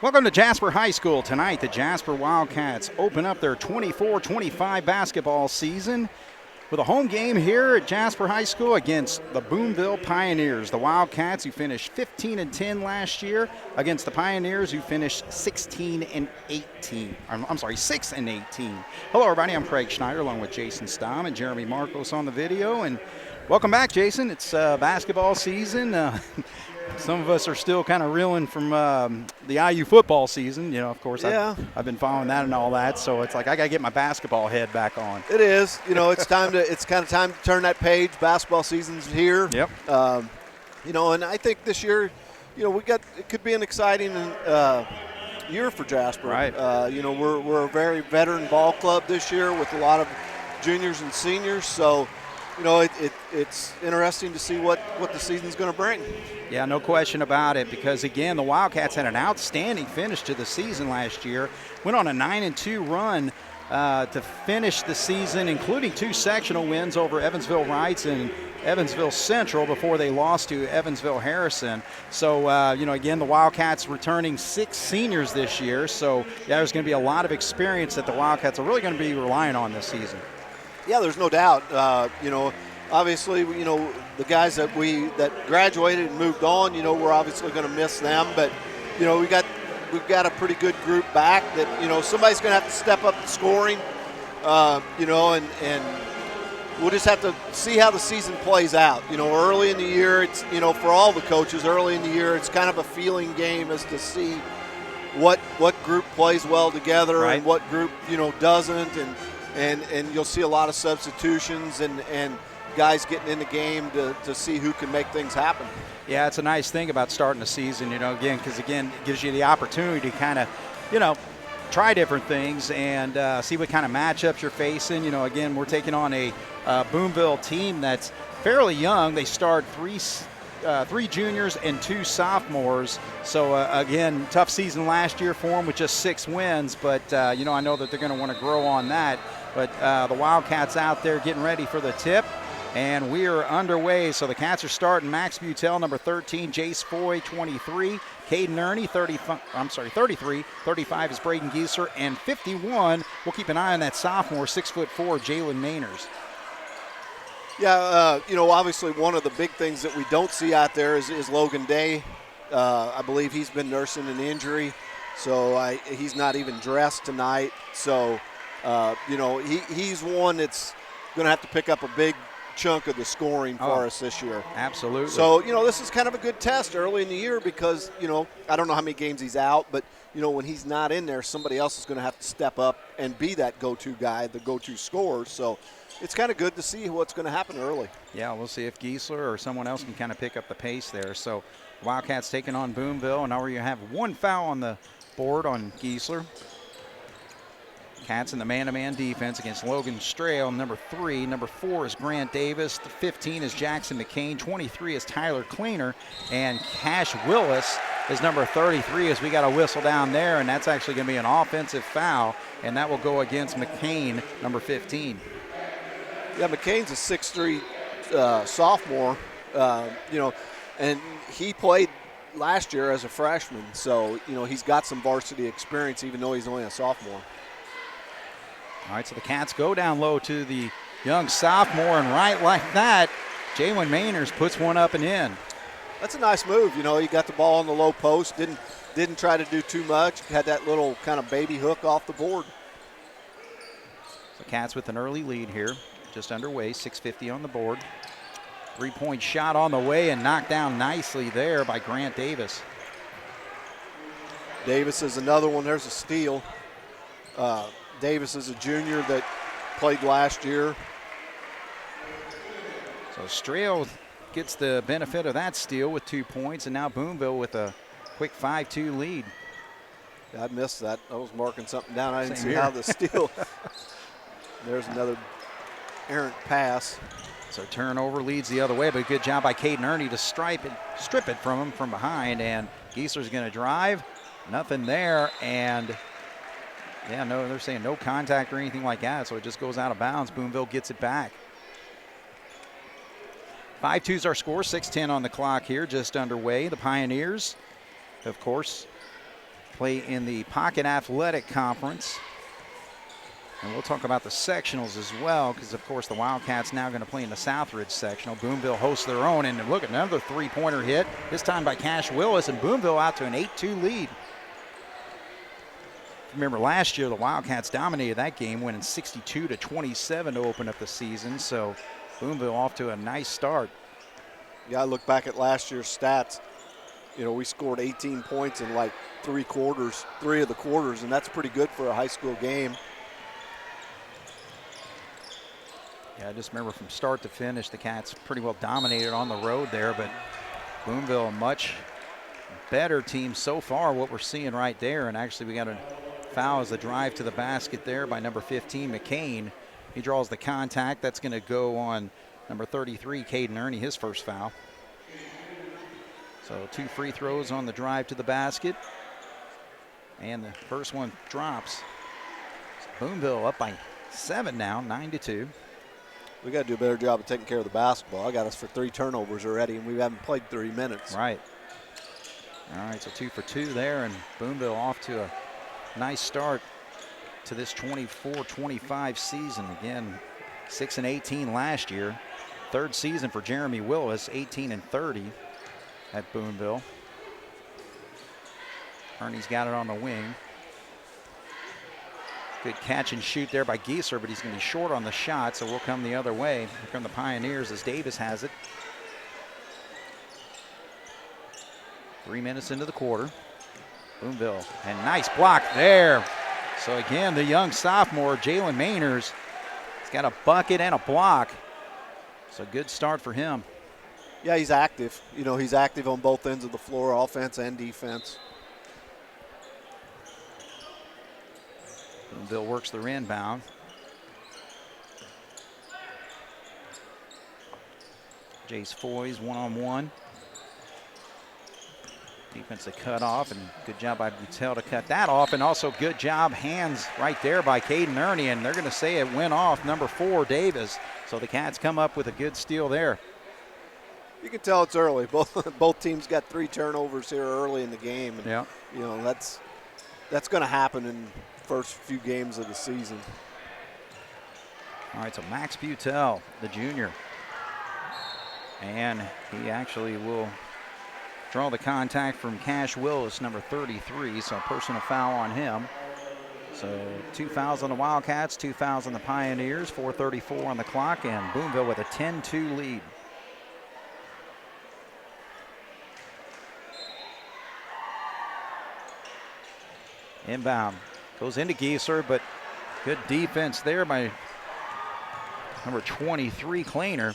Welcome to Jasper High School. Tonight, the Jasper Wildcats open up their 24-25 basketball season with a home game here at Jasper High School against the Boonville Pioneers. The Wildcats, who finished 15-10 last year, against the Pioneers, who finished 16-18. I'm sorry, 6-18. Hello, everybody. I'm Craig Schneider, along with Jason Stamm and Jeremy Marcos on the video. And welcome back, Jason. It's basketball season. Some of us are still kind of reeling from the IU football season. You know, of course, yeah. I've been following that and all that. So it's like I got to get my basketball head back on. It is. You know, it's kind of time to turn that page. Basketball season's here. Yep. You know, and I think this year, you know, it could be an exciting year for Jasper. Right. You know, we're a very veteran ball club this year with a lot of juniors and seniors. So, you know, it's interesting to see what the season's going to bring. Yeah, no question about it, because, again, the Wildcats had an outstanding finish to the season last year. Went on a 9-2 run to finish the season, including 2 sectional wins over Evansville Rights and Evansville Central before they lost to Evansville Harrison. So, you know, again, the Wildcats returning 6 seniors this year. So, yeah, there's going to be a lot of experience that the Wildcats are really going to be relying on this season. Yeah, there's no doubt. You know, obviously, you know, the guys that graduated and moved on, you know, we're obviously going to miss them. But, you know, we've got a pretty good group back that, you know, somebody's going to have to step up the scoring, you know, and we'll just have to see how the season plays out. You know, early in the year, it's, you know, for all the coaches, early in the year, it's kind of a feeling game as to see what group plays well together, right, and what group, you know, doesn't. And you'll see a lot of substitutions and guys getting in the game to see who can make things happen. Yeah, it's a nice thing about starting the season, you know, again, because, again, it gives you the opportunity to kind of, you know, try different things and see what kind of matchups you're facing. You know, again, we're taking on a Boonville team that's fairly young. They start three juniors and 2 sophomores. So, again, tough season last year for them with just 6 wins. But, you know, I know that they're going to want to grow on that. But the Wildcats out there getting ready for the tip. And we are underway. So the Cats are starting Max Butel, number 13, Jace Foy, 23, Caden Ernie, 33, 35 is Braden Giesler, and 51, we'll keep an eye on that sophomore, 6'4", Jalen Mainers. Yeah, you know, obviously one of the big things that we don't see out there is Logan Day. I believe he's been nursing an injury, so he's not even dressed tonight. So, you know, he's one that's going to have to pick up a big chunk of the scoring for us this year. Absolutely. So, you know, this is kind of a good test early in the year because, you know, I don't know how many games he's out, but, you know, when he's not in there, somebody else is going to have to step up and be that go-to guy, the go-to scorer. So it's kind of good to see what's going to happen early. Yeah, we'll see if Giesler or someone else can kind of pick up the pace there. So Wildcats taking on Boonville, and now we're going to have 1 foul on the board on Giesler. Cats in the man-to-man defense against Logan Strail, number 3. Number 4 is Grant Davis. 15 is Jackson McCain. 23 is Tyler Cleaner. And Cash Willis is number 33 as we got a whistle down there, and that's actually going to be an offensive foul, and that will go against McCain, number 15. Yeah, McCain's a 6'3" sophomore, you know, and he played last year as a freshman. So, you know, he's got some varsity experience even though he's only a sophomore. All right, so the Cats go down low to the young sophomore, and right like that, Jalen Mainers puts one up and in. That's a nice move. You know, he got the ball on the low post, didn't try to do too much, had that little kind of baby hook off the board. So Cats with an early lead here, just underway, 6:50 on the board. 3-point shot on the way and knocked down nicely there by Grant Davis. Davis is another one. There's a steal. Davis is a junior that played last year. So Strail gets the benefit of that steal with 2 points, and now Boonville with a quick 5-2 lead. I missed that. I was marking something down. I didn't Same see here. how the steal. There's another errant pass. So turnover leads the other way, but good job by Caden Ernie to strip it from him from behind, and Giesler's going to drive. Nothing there, and yeah, no, they're saying no contact or anything like that, so it just goes out of bounds. Boonville gets it back. 5-2 is our score, 6:10 on the clock here, just underway. The Pioneers, of course, play in the Pocket Athletic Conference. And we'll talk about the sectionals as well, because of course the Wildcats now going to play in the Southridge sectional. Boonville hosts their own, and look, another three-pointer hit, this time by Cash Willis, and Boonville out to an 8-2 lead. Remember last year the Wildcats dominated that game, winning 62-27 to open up the season, so Boonville off to a nice start. Yeah, I look back at last year's stats. You know, we scored 18 points in like three of the quarters, and that's pretty good for a high school game. Yeah, I just remember from start to finish, the Cats pretty well dominated on the road there, but Boonville a much better team so far, what we're seeing right there. And actually we got a foul as a drive to the basket there by number 15, McCain. He draws the contact. That's going to go on number 33, Caden Ernie, his first foul. So 2 free throws on the drive to the basket. And the first one drops. So Boonville up by 7 now, 9-2. We got to do a better job of taking care of the basketball. I got us for 3 turnovers already, and we haven't played 30 minutes. Right. All right, so 2 for 2 there, and Boonville off to a nice start to this 24-25 season. Again, 6-18 last year. 3rd season for Jeremy Willis, 18-30 at Boonville. Ernie's got it on the wing. Good catch and shoot there by Gieser, but he's going to be short on the shot, so we'll come the other way. Here come the Pioneers as Davis has it. 3 minutes into the quarter. Boonville, and nice block there. So again, the young sophomore, Jalen Mainers, he's got a bucket and a block. So good start for him. Yeah, he's active. You know, he's active on both ends of the floor, offense and defense. Boonville works their inbound. Jace Foy's one-on-one. Defensive cut off, and good job by Butel to cut that off, and also good job, hands right there by Caden Ernie, and they're going to say it went off number 4, Davis. So the Cats come up with a good steal there. You can tell it's early. Both teams got 3 turnovers here early in the game. And, yeah. You know, that's going to happen in first few games of the season. All right, so Max Butel, the junior. And he actually will draw the contact from Cash Willis, number 33, so personal foul on him. So 2 fouls on the Wildcats, 2 fouls on the Pioneers, 4:34 on the clock, and Boonville with a 10-2 lead. Inbound. Goes into Gieser, but good defense there by number 23, Kleiner.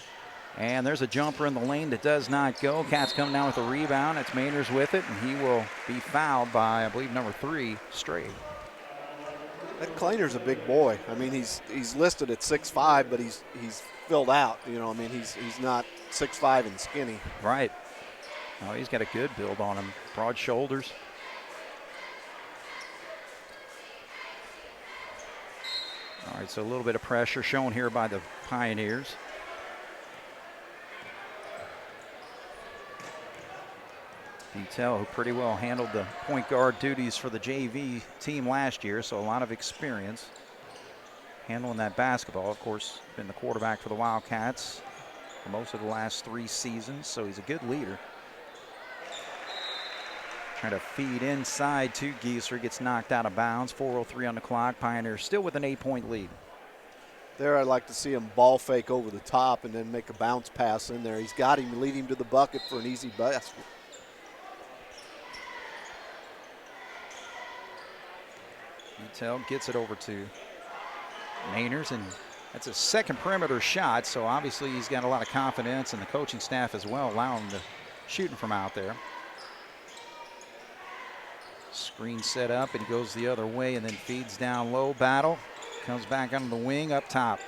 And there's a jumper in the lane that does not go. Cats come down with a rebound. It's Mainers with it, and he will be fouled by, I believe, number 3, Strayed. That Kleiner's a big boy. I mean, he's listed at 6'5", but he's filled out. You know, I mean, he's not 6'5" and skinny. Right. Oh, he's got a good build on him. Broad shoulders. All right, so a little bit of pressure shown here by the Pioneers. Butel, who pretty well handled the point guard duties for the JV team last year, so a lot of experience handling that basketball. Of course, been the quarterback for the Wildcats for most of the last 3 seasons, so he's a good leader. Trying to feed inside to Gieser, gets knocked out of bounds. 4:03 on the clock. Pioneers still with an 8-point lead. There, I'd like to see him ball fake over the top and then make a bounce pass in there. He's got him, lead him to the bucket for an easy basket. Butel gets it over to Mainers, and that's a second perimeter shot, so obviously he's got a lot of confidence, and the coaching staff as well allowing him to shoot him from out there. Screen set up, and he goes the other way and then feeds down low. Battle comes back under the wing up top.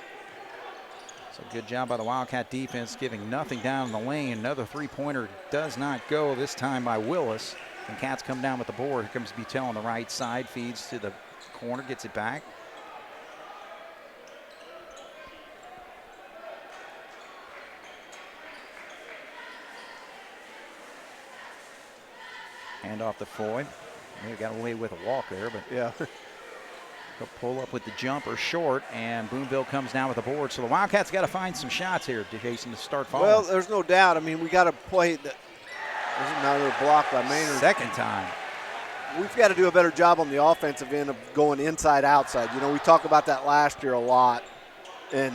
So good job by the Wildcat defense, giving nothing down in the lane. Another 3-pointer does not go, this time by Willis. And Cats come down with the board. Here comes Butel on the right side, feeds to the corner, gets it back. Hand off to Foy. They got away with a walk there, but Yeah. they'll pull up with the jumper short, and Boonville comes down with the board. So the Wildcats got to find some shots here, Jason, to start following. Well, there's no doubt. I mean, we got to play. There's another block by Maynard. Second time. We've got to do a better job on the offensive end of going inside outside. You know, we talk about that last year a lot, and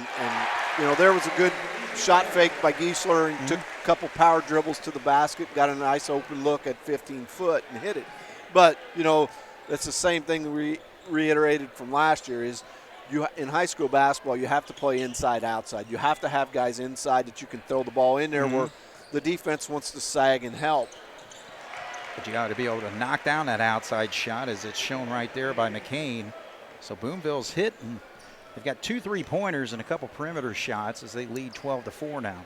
you know, there was a good shot fake by Giesler, and took a couple power dribbles to the basket, got a nice open look at 15 foot and hit it. But you know, that's the same thing we reiterated from last year. Is in high school basketball, you have to play inside outside. You have to have guys inside that you can throw the ball in there where the defense wants to sag and help. But you got to be able to knock down that outside shot, as it's shown right there by McCain. So Boonville's hit, and they've got 2 3-pointers and a couple perimeter shots as they lead 12-4 now.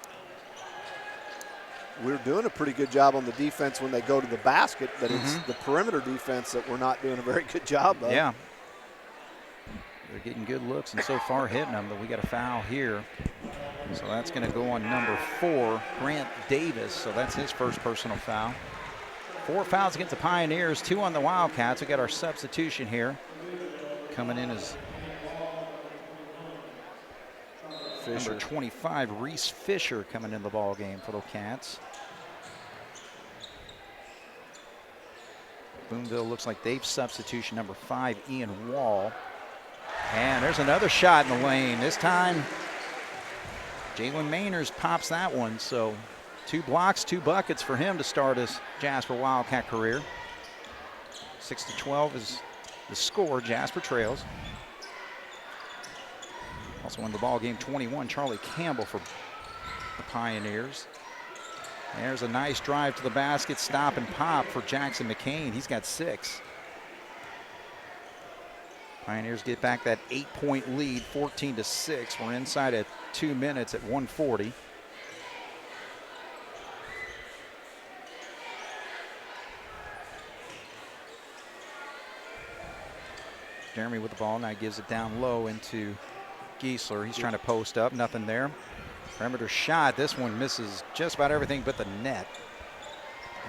We're doing a pretty good job on the defense when they go to the basket, but it's the perimeter defense that we're not doing a very good job of. Yeah. They're getting good looks and so far hitting them, but we got a foul here. So that's going to go on number 4, Grant Davis. So that's his first personal foul. 4 fouls against the Pioneers, 2 on the Wildcats. We got our substitution here. Coming in as number 25, Reese Fisher, coming in the ball game for the Cats. Boonville looks like they've substitution number 5, Ian Wall. And there's another shot in the lane. This time, Jalen Mainers pops that one. So 2 blocks, 2 buckets for him to start his Jasper Wildcat career. 6-12 is the score. Jasper trails. Also won the ball game 21, Charlie Campbell for the Pioneers. There's a nice drive to the basket, stop and pop for Jackson McCain. He's got 6. Pioneers get back that 8-point lead, 14-6. We're inside at 2 minutes at 1:40. Jeremy with the ball now gives it down low into Giesler. He's trying to post up, nothing there. Perimeter shot, this one misses just about everything but the net.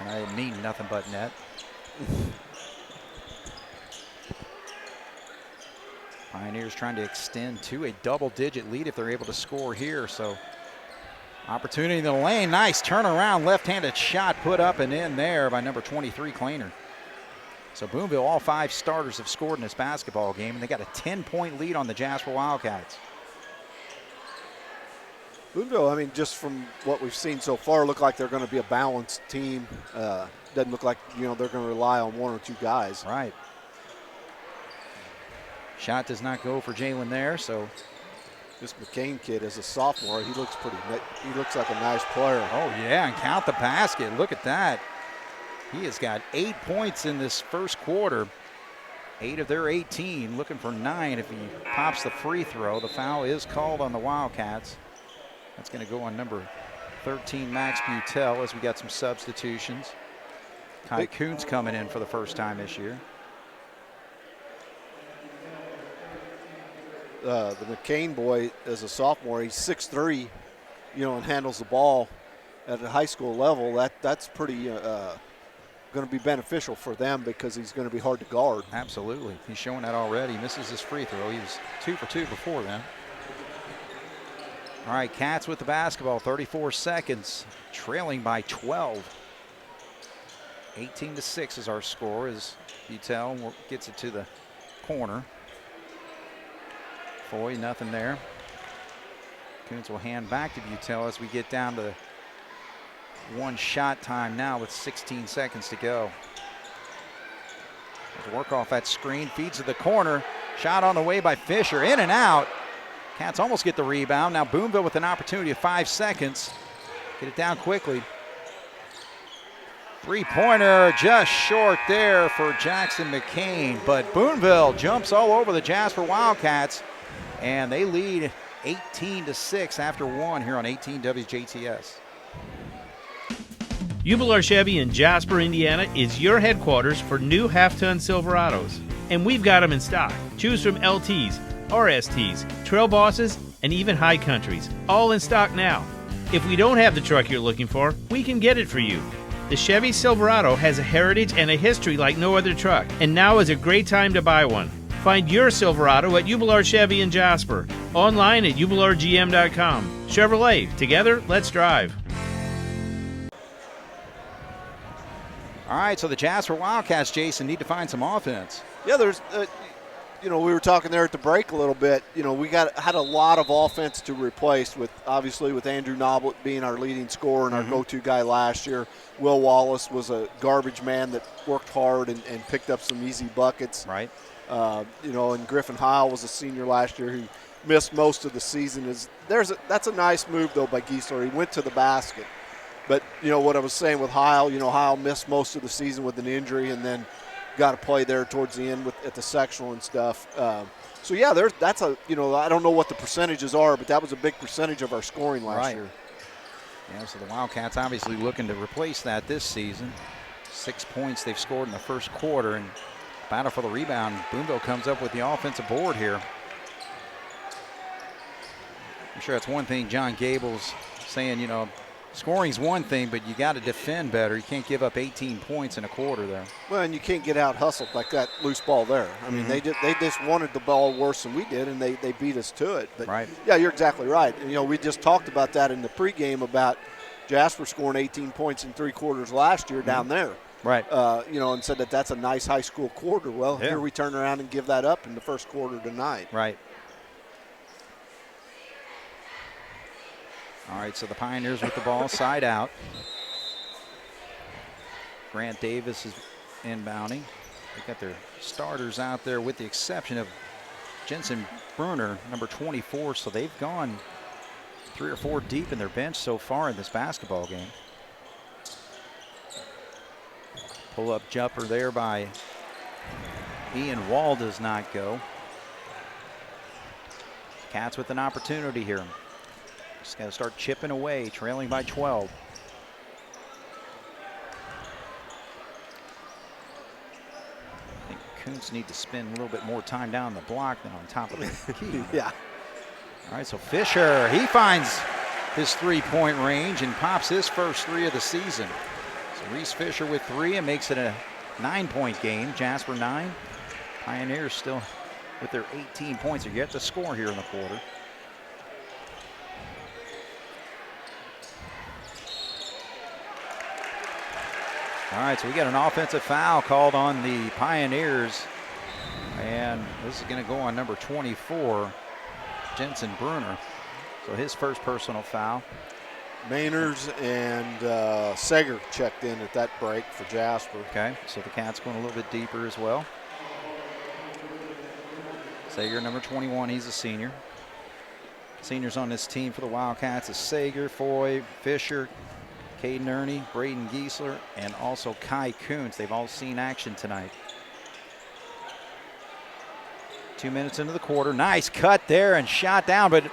And I didn't mean nothing but net. Pioneers trying to extend to a double-digit lead if they're able to score here. So opportunity in the lane, nice turnaround, left-handed shot put up and in there by number 23, Kleiner. So Boonville, all 5 starters have scored in this basketball game, and they got a 10-point lead on the Jasper Wildcats. Boonville, I mean, just from what we've seen so far, look like they're going to be a balanced team. Doesn't look like, you know, they're going to rely on 1 or 2 guys. Right. Shot does not go for Jalen there, so. This McCain kid is a sophomore. He looks like a nice player. Oh, yeah, and count the basket. Look at that. He has got 8 points in this first quarter. 8 of their 18, looking for 9 if he pops the free throw. The foul is called on the Wildcats. That's going to go on number 13, Max Butel, as we got some substitutions. Kai Kuntz coming in for the first time this year. The McCain boy is a sophomore. He's 6'3", you know, and handles the ball at a high school level. That's pretty going to be beneficial for them because he's going to be hard to guard. Absolutely. He's showing that already. Misses his free throw. He was 2 for 2 before then. All right, Cats with the basketball, 34 seconds, trailing by 12. 18-6 is our score as Butel gets it to the corner. Foy, nothing there. Kuntz will hand back to Butel as we get down to 1 shot time now with 16 seconds to go. To work off that screen, feeds to the corner. Shot on the way by Fisher, in and out. Cats almost get the rebound. Now Boonville with an opportunity of 5 seconds. Get it down quickly. 3-pointer just short there for Jackson McCain, but Boonville jumps all over the Jasper Wildcats, and they lead 18-6 after 1 here on 18 WJTS. Ubler Chevy in Jasper, Indiana is your headquarters for new half-ton Silverados. And we've got them in stock. Choose from LTs, RSTs, Trail Bosses, and even High Countries. All in stock now. If we don't have the truck you're looking for, we can get it for you. The Chevy Silverado has a heritage and a history like no other truck, and now is a great time to buy one. Find your Silverado at Ubelard Chevy in Jasper. Online at ubelardgm.com. Chevrolet, together, let's drive. All right, so the Jasper Wildcats, Jason, need to find some offense. Yeah, there's, we were talking there at the break a little bit. We had a lot of offense to replace with Andrew Noblet being our leading scorer and our go-to guy last year. Will Wallace was a garbage man that worked hard and picked up some easy buckets. Right. And Griffin Heil was a senior last year who missed most of the season. That's a nice move, though, by Giesler. He went to the basket. But, what I was saying with Heil, Heil missed most of the season with an injury and then got to play there towards the end at the sectional and stuff. That's I don't know what the percentages are, but that was a big percentage of our scoring last year. Yeah, so the Wildcats obviously looking to replace that this season. 6 points they've scored in the first quarter, and battle for the rebound. Boonville comes up with the offensive board here. I'm sure that's one thing John Gable's saying, scoring's one thing, but you got to defend better. You can't give up 18 points in a quarter there. Well, and you can't get out hustled like that loose ball there. I mean, they just wanted the ball worse than we did, and they beat us to it. But right. Yeah, you're exactly right. And, we just talked about that in the pregame about Jasper scoring 18 points in 3 quarters last year down there. Right. And said that's a nice high school quarter. Well, yeah. Here we turn around and give that up in the first quarter tonight. Right. All right, so the Pioneers with the ball, side out. Grant Davis is inbounding. They got their starters out there with the exception of Jensen Bruner, number 24. So they've gone 3 or 4 deep in their bench so far in this basketball game. Pull-up jumper there by Ian Wall does not go. Cats with an opportunity here. Just got to start chipping away, trailing by 12. I think Kuntz need to spend a little bit more time down the block than on top of the key. Yeah. All right, so Fisher, he finds his 3-point range and pops his first 3 of the season. So Reese Fisher with 3 and makes it a 9-point game. Jasper 9. Pioneers still with their 18 points. They're yet to score here in the quarter. All right, so we got an offensive foul called on the Pioneers, and this is going to go on number 24, Jensen Bruner. So his first personal foul. Mainers and Sager checked in at that break for Jasper. Okay, so the Cats going a little bit deeper as well. Sager, number 21, he's a senior. Seniors on this team for the Wildcats is Sager, Foy, Fisher, Caden Ernie, Braden Giesler, and also Kai Kuntz. They've all seen action tonight. 2 minutes into the quarter. Nice cut there and shot down, but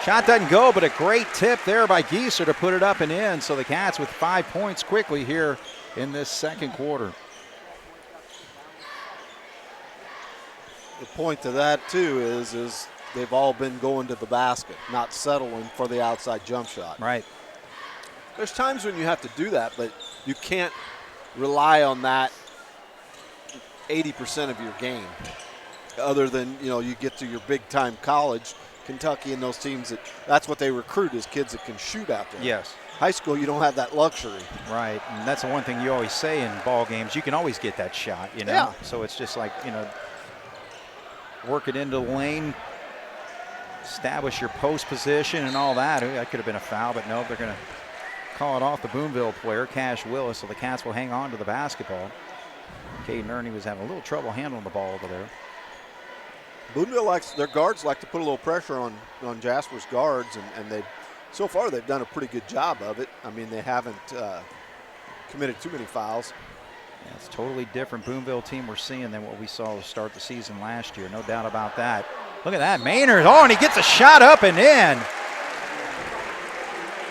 shot doesn't go, but a great tip there by Giesler to put it up and in. So the Cats with 5 points quickly here in this second quarter. The point to that, too, is they've all been going to the basket, not settling for the outside jump shot. Right. There's times when you have to do that, but you can't rely on that 80% of your game. Other than, you get to your big-time college, Kentucky and those teams, that's what they recruit is kids that can shoot out there. Yes. High school, you don't have that luxury. Right, and that's the one thing you always say in ball games. You can always get that shot, Yeah. So it's just like, work it into the lane, establish your post position and all that. That could have been a foul, but no, they're going to call it off the Boonville player, Cash Willis, so the Cats will hang on to the basketball. Caden Ernie was having a little trouble handling the ball over there. Boonville their guards like to put a little pressure on Jasper's guards, and so far they've done a pretty good job of it. I mean, they haven't committed too many fouls. Yeah, it's a totally different Boonville team we're seeing than what we saw to start the season last year. No doubt about that. Look at that, Maynard. Oh, and he gets a shot up and in.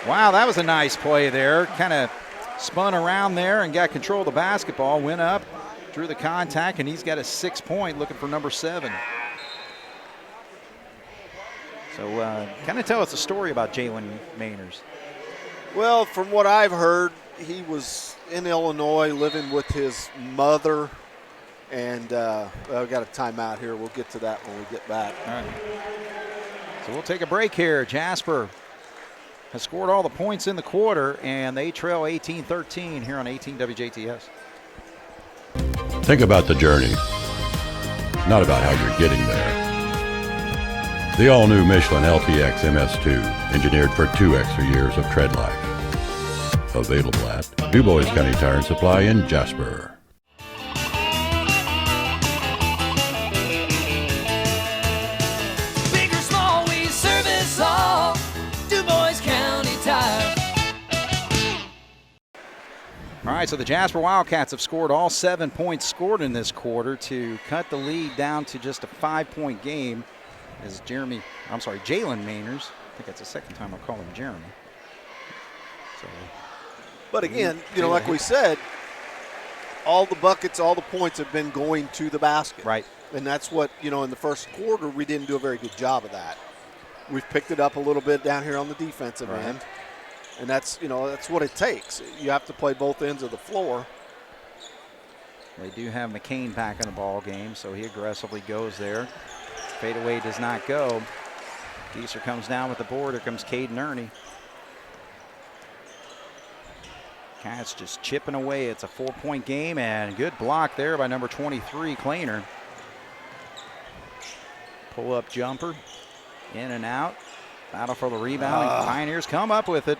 Wow, that was a nice play there. Kind of spun around there and got control of the basketball, went up, drew the contact, and he's got a 6-point looking for number 7. So kind of tell us a story about Jalen Mainers. Well, from what I've heard, he was in Illinois living with his mother, and I've got a timeout here. We'll get to that when we get back. All right. So we'll take a break here. Jasper has scored all the points in the quarter, and they trail 18-13 here on 18 WJTS. Think about the journey, not about how you're getting there. The all-new Michelin LTX MS2, engineered for 2 extra years of tread life. Available at DuBois County Tire and Supply in Jasper. Big or small, we service all. DuBois County Tire. All right, so the Jasper Wildcats have scored all 7 points scored in this quarter to cut the lead down to just a 5-point game as Jalen Mainers, I think that's the second time I'll call him Jeremy. So, but again, like we said, all the buckets, all the points have been going to the basket. Right. And that's what, in the first quarter, we didn't do a very good job of that. We've picked it up a little bit down here on the defensive end. And that's what it takes. You have to play both ends of the floor. They do have McCain back in the ball game, so he aggressively goes there. Fadeaway does not go. Gieser comes down with the board. Here comes Caden Ernie. Cats just chipping away. It's a 4-point game, and good block there by number 23, Kleiner. Pull-up jumper, in and out. Battle for the rebound. Pioneers come up with it.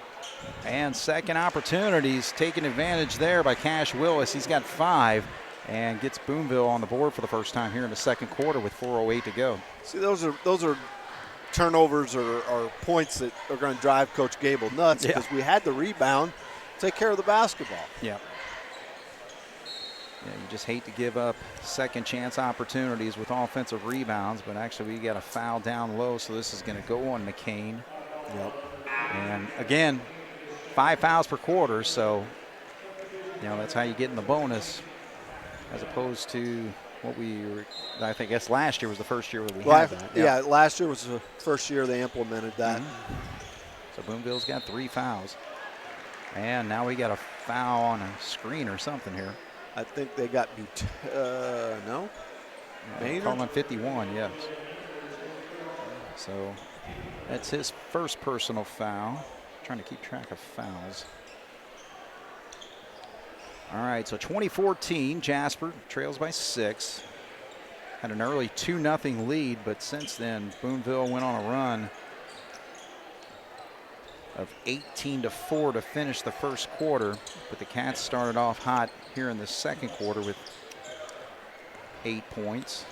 And second opportunities taken advantage there by Cash Willis. He's got 5 and gets Boonville on the board for the first time here in the second quarter with 4:08 to go. See, those are turnovers or points that are going to drive Coach Gable nuts because we had the rebound, take care of the basketball. Yeah. Yeah, you just hate to give up second chance opportunities with offensive rebounds, but actually we got a foul down low, so this is going to go on McCain. Yep. And again, 5 fouls per quarter, so that's how you get in the bonus, as opposed to what I think last year was the first year that we had that. Yeah, last year was the first year they implemented that. So Boonville's got 3 fouls. And now we got a foul on a screen or something here. I think they got no? Call on 51, yes. So that's his first personal foul. Trying to keep track of fouls. All right, so 2014, Jasper trails by 6. Had an early 2-0 lead, but since then, Boonville went on a run of 18-4 to finish the first quarter. But the Cats started off hot here in the second quarter with 8 points.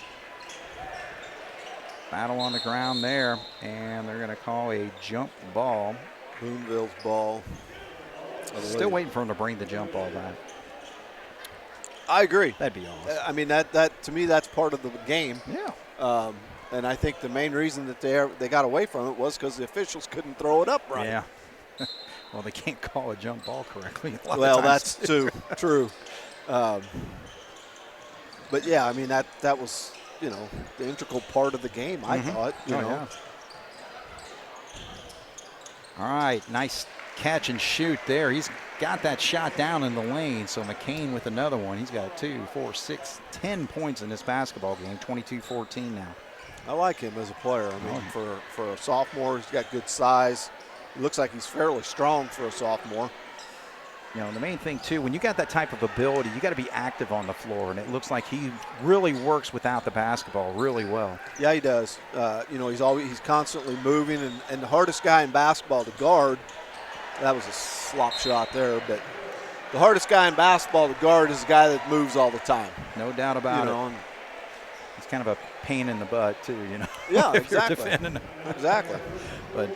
Battle on the ground there, and they're going to call a jump ball. Boonville's ball. Still waiting for him to bring the jump ball back. I agree. That'd be awesome. I mean, that to me, that's part of the game. Yeah. And I think the main reason that they got away from it was because the officials couldn't throw it up right. Yeah. Well, they can't call a jump ball correctly. Well, that's true. But yeah, I mean that was the integral part of the game. I thought. Yeah. All right, nice catch and shoot there. He's got that shot down in the lane. So McCain with another one. He's got 2, 4, 6, 10 points in this basketball game. 22-14 now. I like him as a player. I mean, for a sophomore, he's got good size. He looks like he's fairly strong for a sophomore. The main thing, too, when you got that type of ability, you got to be active on the floor, and it looks like he really works without the basketball really well. Yeah, he does. He's constantly moving, and the hardest guy in basketball to guard, that was a slop shot there, but the hardest guy in basketball to guard is the guy that moves all the time. No doubt about it. It's kind of a pain in the butt, too, Yeah, if you're exactly. defending. Exactly. But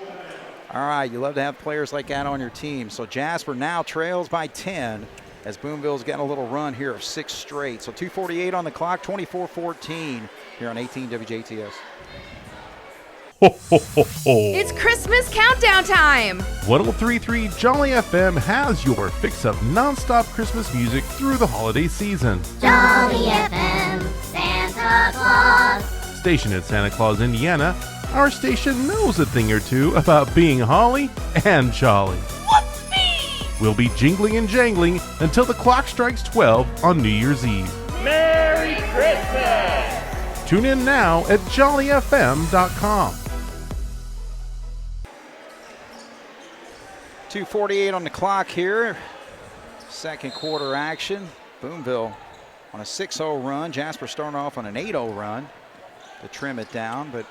all right, you love to have players like that on your team. So Jasper now trails by 10 as Boonville's got a little run here of 6 straight. So 2:48 on the clock, 24-14 here on 18 WJTS. Ho, ho, ho, ho. It's Christmas countdown time! 103.3 Jolly FM has your fix of non-stop Christmas music through the holiday season. Jolly FM, Santa Claus. Stationed in Santa Claus, Indiana, our station knows a thing or two about being holly and jolly. Whoopsie! We'll be jingling and jangling until the clock strikes 12 on New Year's Eve. Merry Christmas! Tune in now at jollyfm.com. 2:48 on the clock here. Second quarter action. Boonville on a 6-0 run. Jasper starting off on an 8-0 run to trim it down, but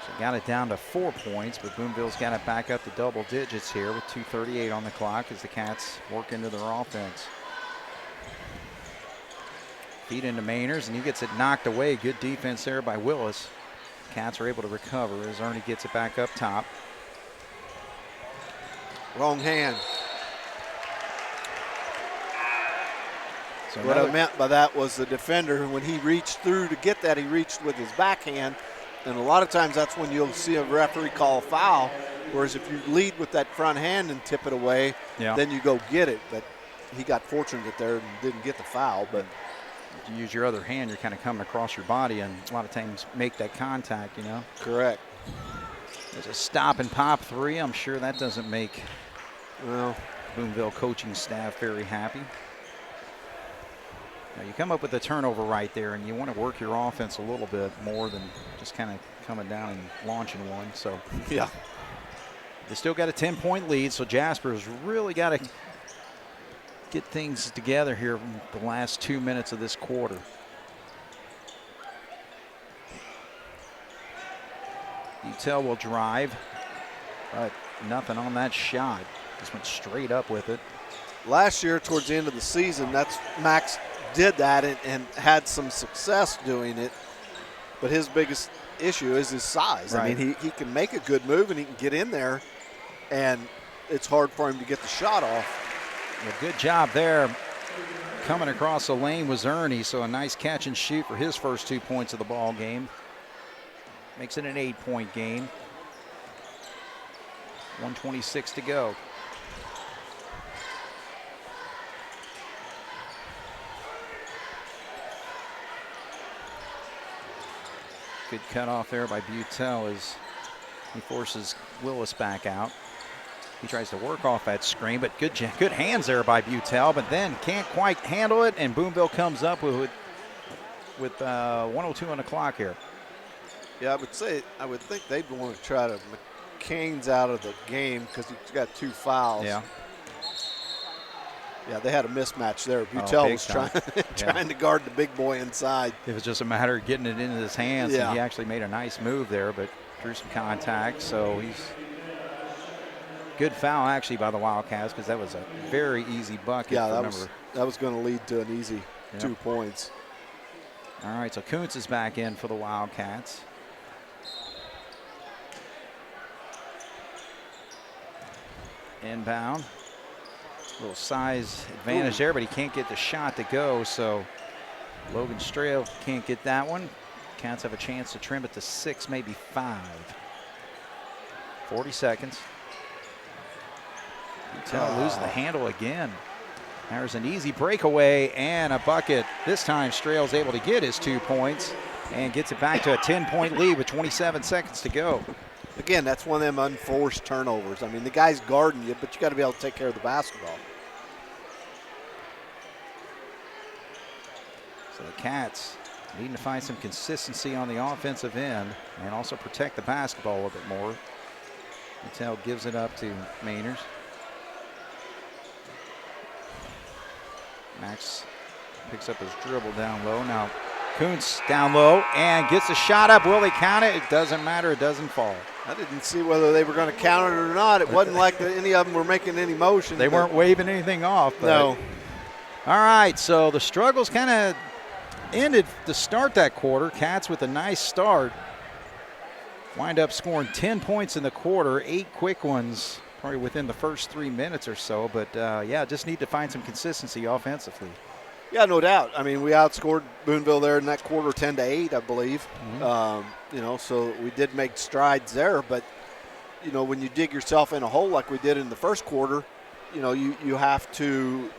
so got it down to 4 points, but Boonville's got it back up to double digits here with 2:38 on the clock as the Cats work into their offense. Feed into Mainers, and he gets it knocked away. Good defense there by Willis. Cats are able to recover as Ernie gets it back up top. Wrong hand. So What I meant by that was the defender, when he reached through to get that, he reached with his backhand. And a lot of times that's when you'll see a referee call a foul. Whereas if you lead with that front hand and tip it away, then you go get it. But he got fortunate there and didn't get the foul. But if you use your other hand, you're kind of coming across your body and a lot of times make that contact, you know. Correct. There's a stop and pop three. I'm sure that doesn't make Boonville coaching staff very happy. Now you come up with a turnover right there, and you want to work your offense a little bit more than just kind of coming down and launching one. So yeah, they still got a 10-point lead, so Jasper's really got to get things together here in the last 2 minutes of this quarter. Utel will drive, but nothing on that shot. Just went straight up with it. Last year, towards the end of the season, that's Max did that and had some success doing it. But his biggest issue is his size. Right. I mean, he can make a good move and he can get in there, and it's hard for him to get the shot off. Yeah, good job there. Coming across the lane was Ernie, so a nice catch and shoot for his first 2 points of the ball game. Makes it an 8-point game. 1:26 to go. Good cutoff there by Butel as he forces Willis back out. He tries to work off that screen, but good hands there by Butel, but then can't quite handle it, and Boonville comes up with 1:02 on the clock here. Yeah, I would think they'd want to try to McCain's out of the game because he's got 2 fouls. Yeah. Yeah, they had a mismatch there. Butel was trying to guard the big boy inside. It was just a matter of getting it into his hands, Yeah. and he actually made a nice move there, but drew some contact. So he's good foul actually by the Wildcats because that was a very easy bucket. Yeah, that was going to lead to an easy 2 points. All right, so Kuntz is back in for the Wildcats. Inbound. Little size advantage there, but he can't get the shot to go, so Logan Strail can't get that one. Cats have a chance to trim it to 6, maybe 5. 40 seconds. Utel loses the handle again. There's an easy breakaway and a bucket. This time Strail's able to get his 2 points and gets it back to a 10-point lead with 27 seconds to go. Again, that's one of them unforced turnovers. I mean, the guy's guarding you, but you got to be able to take care of the basketball. So the Cats needing to find some consistency on the offensive end and also protect the basketball a little bit more. Utel gives it up to Mainers. Max picks up his dribble down low. Now Kuntz down low and gets a shot up. Will they count it? It doesn't matter. It doesn't fall. I didn't see whether they were going to count it or not. It wasn't like any of them were making any motion. They weren't waving anything off. But. No. All right, so the struggles kind of ended to start that quarter. Cats with a nice start. Wind up scoring 10 points in the quarter, 8 quick ones probably within the first 3 minutes or so. But, yeah, just need to find some consistency offensively. Yeah, no doubt. I mean, we outscored Boonville there in that quarter 10-8, I believe. Mm-hmm. So we did make strides there. But, when you dig yourself in a hole like we did in the first quarter, you have to,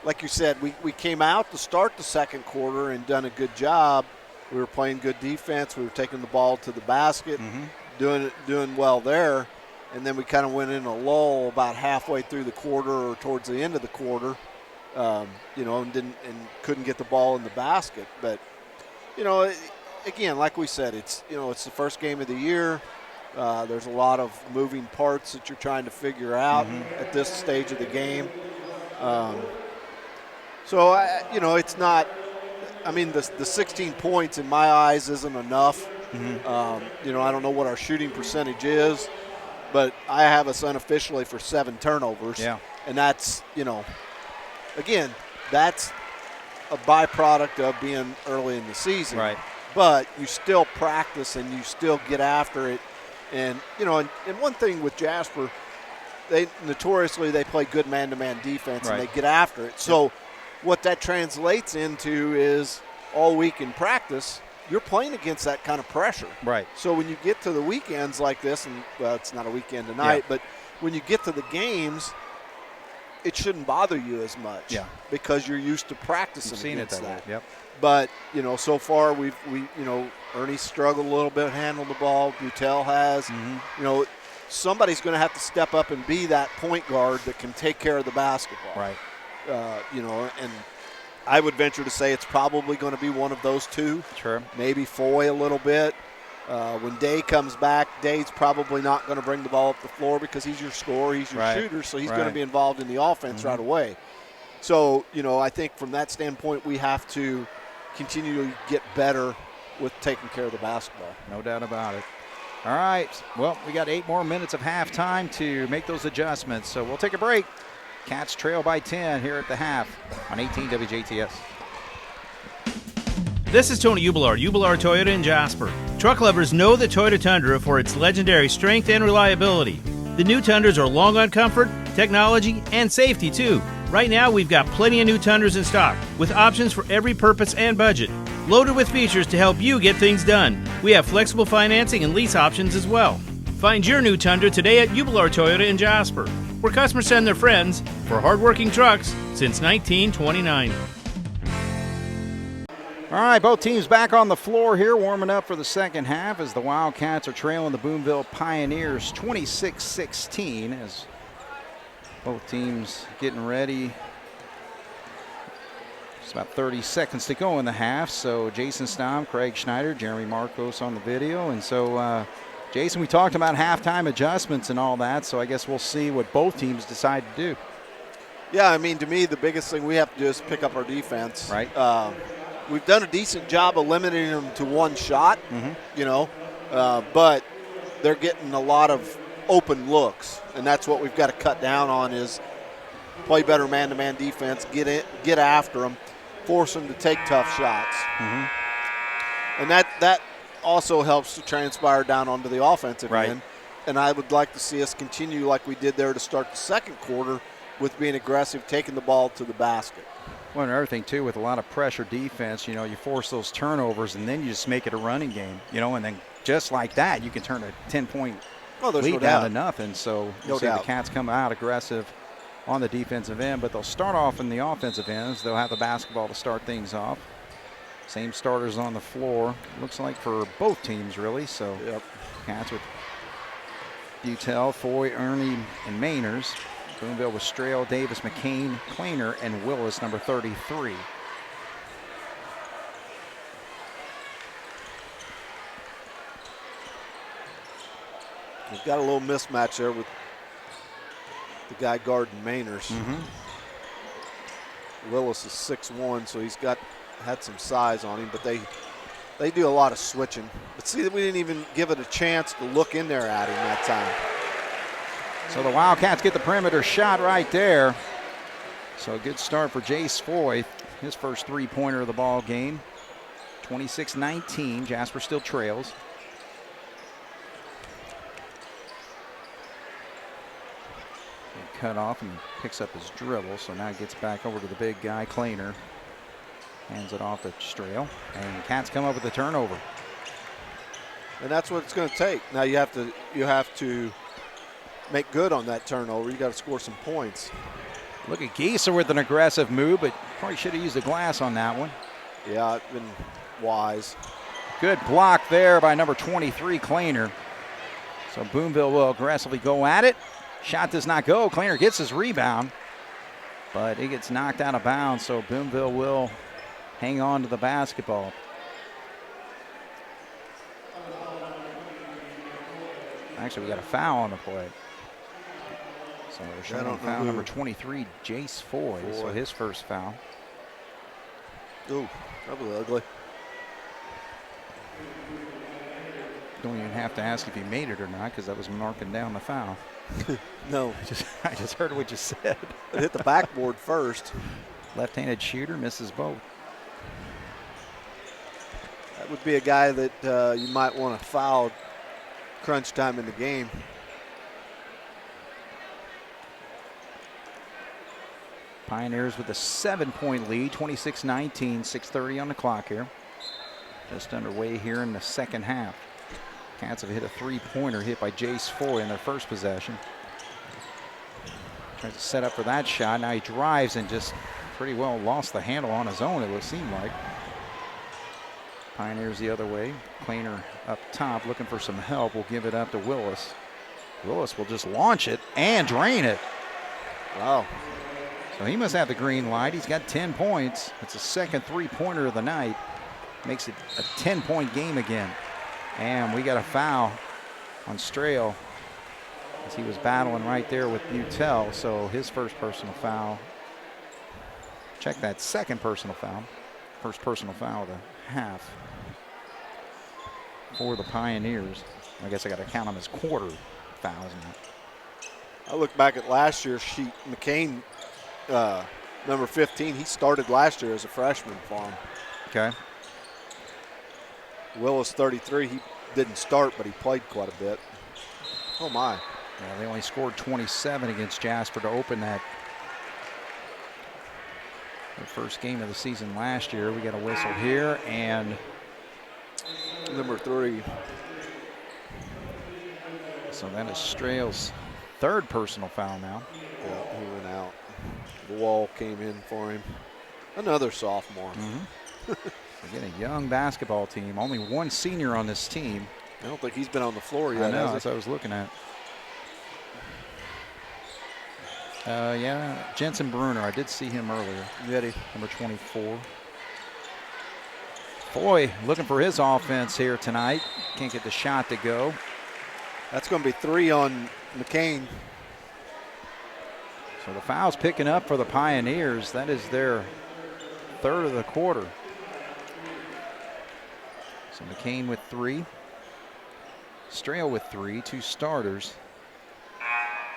like you said, we came out to start the second quarter and done a good job. We were playing good defense. We were taking the ball to the basket, doing well there. and then we kind of went in a lull about halfway through the quarter or towards the end of the quarter, and couldn't get the ball in the basket. But, again, like we said, it's the first game of the year. There's a lot of moving parts that you're trying to figure out at this stage of the game. It's not – I mean, the 16 points in my eyes isn't enough. I don't know what our shooting percentage is, but I have us unofficially for 7 turnovers. Yeah. And that's, again, that's a byproduct of being early in the season. Right. But you still practice and you still get after it. And, and one thing with Jasper, they play good man-to-man defense, right. and they get after it. So what that translates into is all week in practice, you're playing against that kind of pressure. Right. So when you get to the weekends like this, and, well, it's not a weekend tonight, but when you get to the games, it shouldn't bother you as much because you're used to practicing against that. Yep. But, so far we Ernie struggled a little bit, handled the ball. Butel has. Somebody's going to have to step up and be that point guard that can take care of the basketball. Right. And I would venture to say it's probably going to be one of those two. Sure. Maybe Foy a little bit. When Day comes back, Day's probably not going to bring the ball up the floor because he's your scorer, he's your shooter, so he's going to be involved in the offense right away. So, I think from that standpoint, we have to continue to get better with taking care of the basketball. No doubt about it. All right. Well, we got 8 more minutes of halftime to make those adjustments, so we'll take a break. Cats trail by 10 here at the half on 18 WJTS. This is Tony Ubelard, Ubelard Toyota in Jasper. Truck lovers know the Toyota Tundra for its legendary strength and reliability. The new Tundras are long on comfort, technology, and safety too. Right now, we've got plenty of new Tundras in stock, with options for every purpose and budget. Loaded with features to help you get things done. We have flexible financing and lease options as well. Find your new Tundra today at Ubelard Toyota in Jasper, where customers send their friends for hardworking trucks since 1929. All right, both teams back on the floor here, warming up for the second half as the Wildcats are trailing the Boonville Pioneers 26-16 as both teams getting ready. Just about 30 seconds to go in the half. So Jason Stamm, Craig Schneider, Jeremy Marcos on the video. And so, Jason, we talked about halftime adjustments and all that, so I guess we'll see what both teams decide to do. Yeah, I mean, to me, the biggest thing we have to do is pick up our defense. Right. We've done a decent job of limiting them to one shot, but they're getting a lot of open looks, and that's what we've got to cut down on is play better man-to-man defense, get after them, force them to take tough shots. And that also helps to transpire down onto the offensive end. And I would like to see us continue like we did there to start the second quarter with being aggressive, taking the ball to the basket. Well, another thing, too, with a lot of pressure defense, you force those turnovers, and then you just make it a running game, and then just like that, you can turn a 10-point lead down to nothing. So you'll see the Cats come out aggressive on the defensive end, but they'll start off in the offensive ends. They'll have the basketball to start things off. Same starters on the floor, looks like for both teams, really. So Cats with Butel, Foy, Ernie, and Mainers. Boonville with Strail, Davis, McCain, Kleiner, and Willis, number 33. We've got a little mismatch there with the guy guarding Mainers. Willis is 6'1", so he's had some size on him, but they do a lot of switching. But see, we didn't even give it a chance to look in there at him that time. So the Wildcats get the perimeter shot right there. So a good start for Jace Foy, his first three-pointer of the ball game. 26-19, Jasper still trails. Cut off and picks up his dribble, so now gets back over to the big guy, Kleiner. Hands it off to Strail, and Cats come up with a turnover. And that's what it's going to take. Now you have to make good on that turnover. You got to score some points. Look at Gieser with an aggressive move, but probably should have used the glass on that one. Yeah, it's been wise. Good block there by number 23, Kleiner. So Boonville will aggressively go at it. Shot does not go. Kleiner gets his rebound, but it gets knocked out of bounds, so Boonville will hang on to the basketball. Actually, we got a foul on the play. So we're showing foul number 23, Jace Foy. So his first foul. Ooh, that was ugly. Don't even have to ask if he made it or not, because that was marking down the foul. No. I just heard what you said. It hit the backboard first. Left-handed shooter misses both. That would be a guy that you might want to foul crunch time in the game. Pioneers with a 7-point lead, 26-19, 6:30 on the clock here. Just underway here in the second half. Cats have hit a three-pointer hit by Jace Foy in their first possession. Tries to set up for that shot. Now he drives and just pretty well lost the handle on his own, it would seem like. Pioneers the other way. Kleiner up top looking for some help. Will give it up to Willis. Willis will just launch it and drain it. Wow. So he must have the green light. He's got 10 points. It's the second three-pointer of the night. Makes it a 10-point game again. And we got a foul on Strail as he was battling right there with Butel. So his first personal foul. Check that second personal foul. First personal foul of the half for the Pioneers. I guess I got to count them as quarter fouls now. I look back at last year's sheet. McCain, number 15, he started last year as a freshman for him. Okay. Willis, 33, he didn't start, but he played quite a bit. Oh, my. Yeah, they only scored 27 against Jasper to open that. The first game of the season last year. We got a whistle here, and number 3. So that is Strail's third personal foul now. Yeah, he went out. The wall came in for him. Another sophomore. Again, a young basketball team. Only one senior on this team. I don't think he's been on the floor yet. I know, that's what I was looking at. Yeah, Jensen Bruner. I did see him earlier. Yeti. Number 24. Foy looking for his offense here tonight. Can't get the shot to go. That's going to be 3 on McCain. So the foul's picking up for the Pioneers. That is their third of the quarter. So McCain with 3. Strail with 3, 2 starters.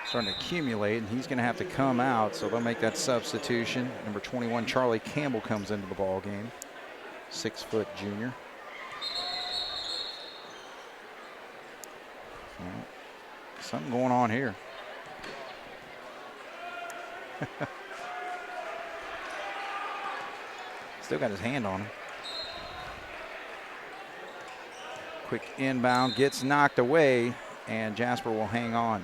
Starting to accumulate, and he's going to have to come out, so they'll make that substitution. Number 21, Charlie Campbell, comes into the ball game. 6-foot junior. Well, something going on here. Still got his hand on him. Quick inbound, gets knocked away, and Jasper will hang on.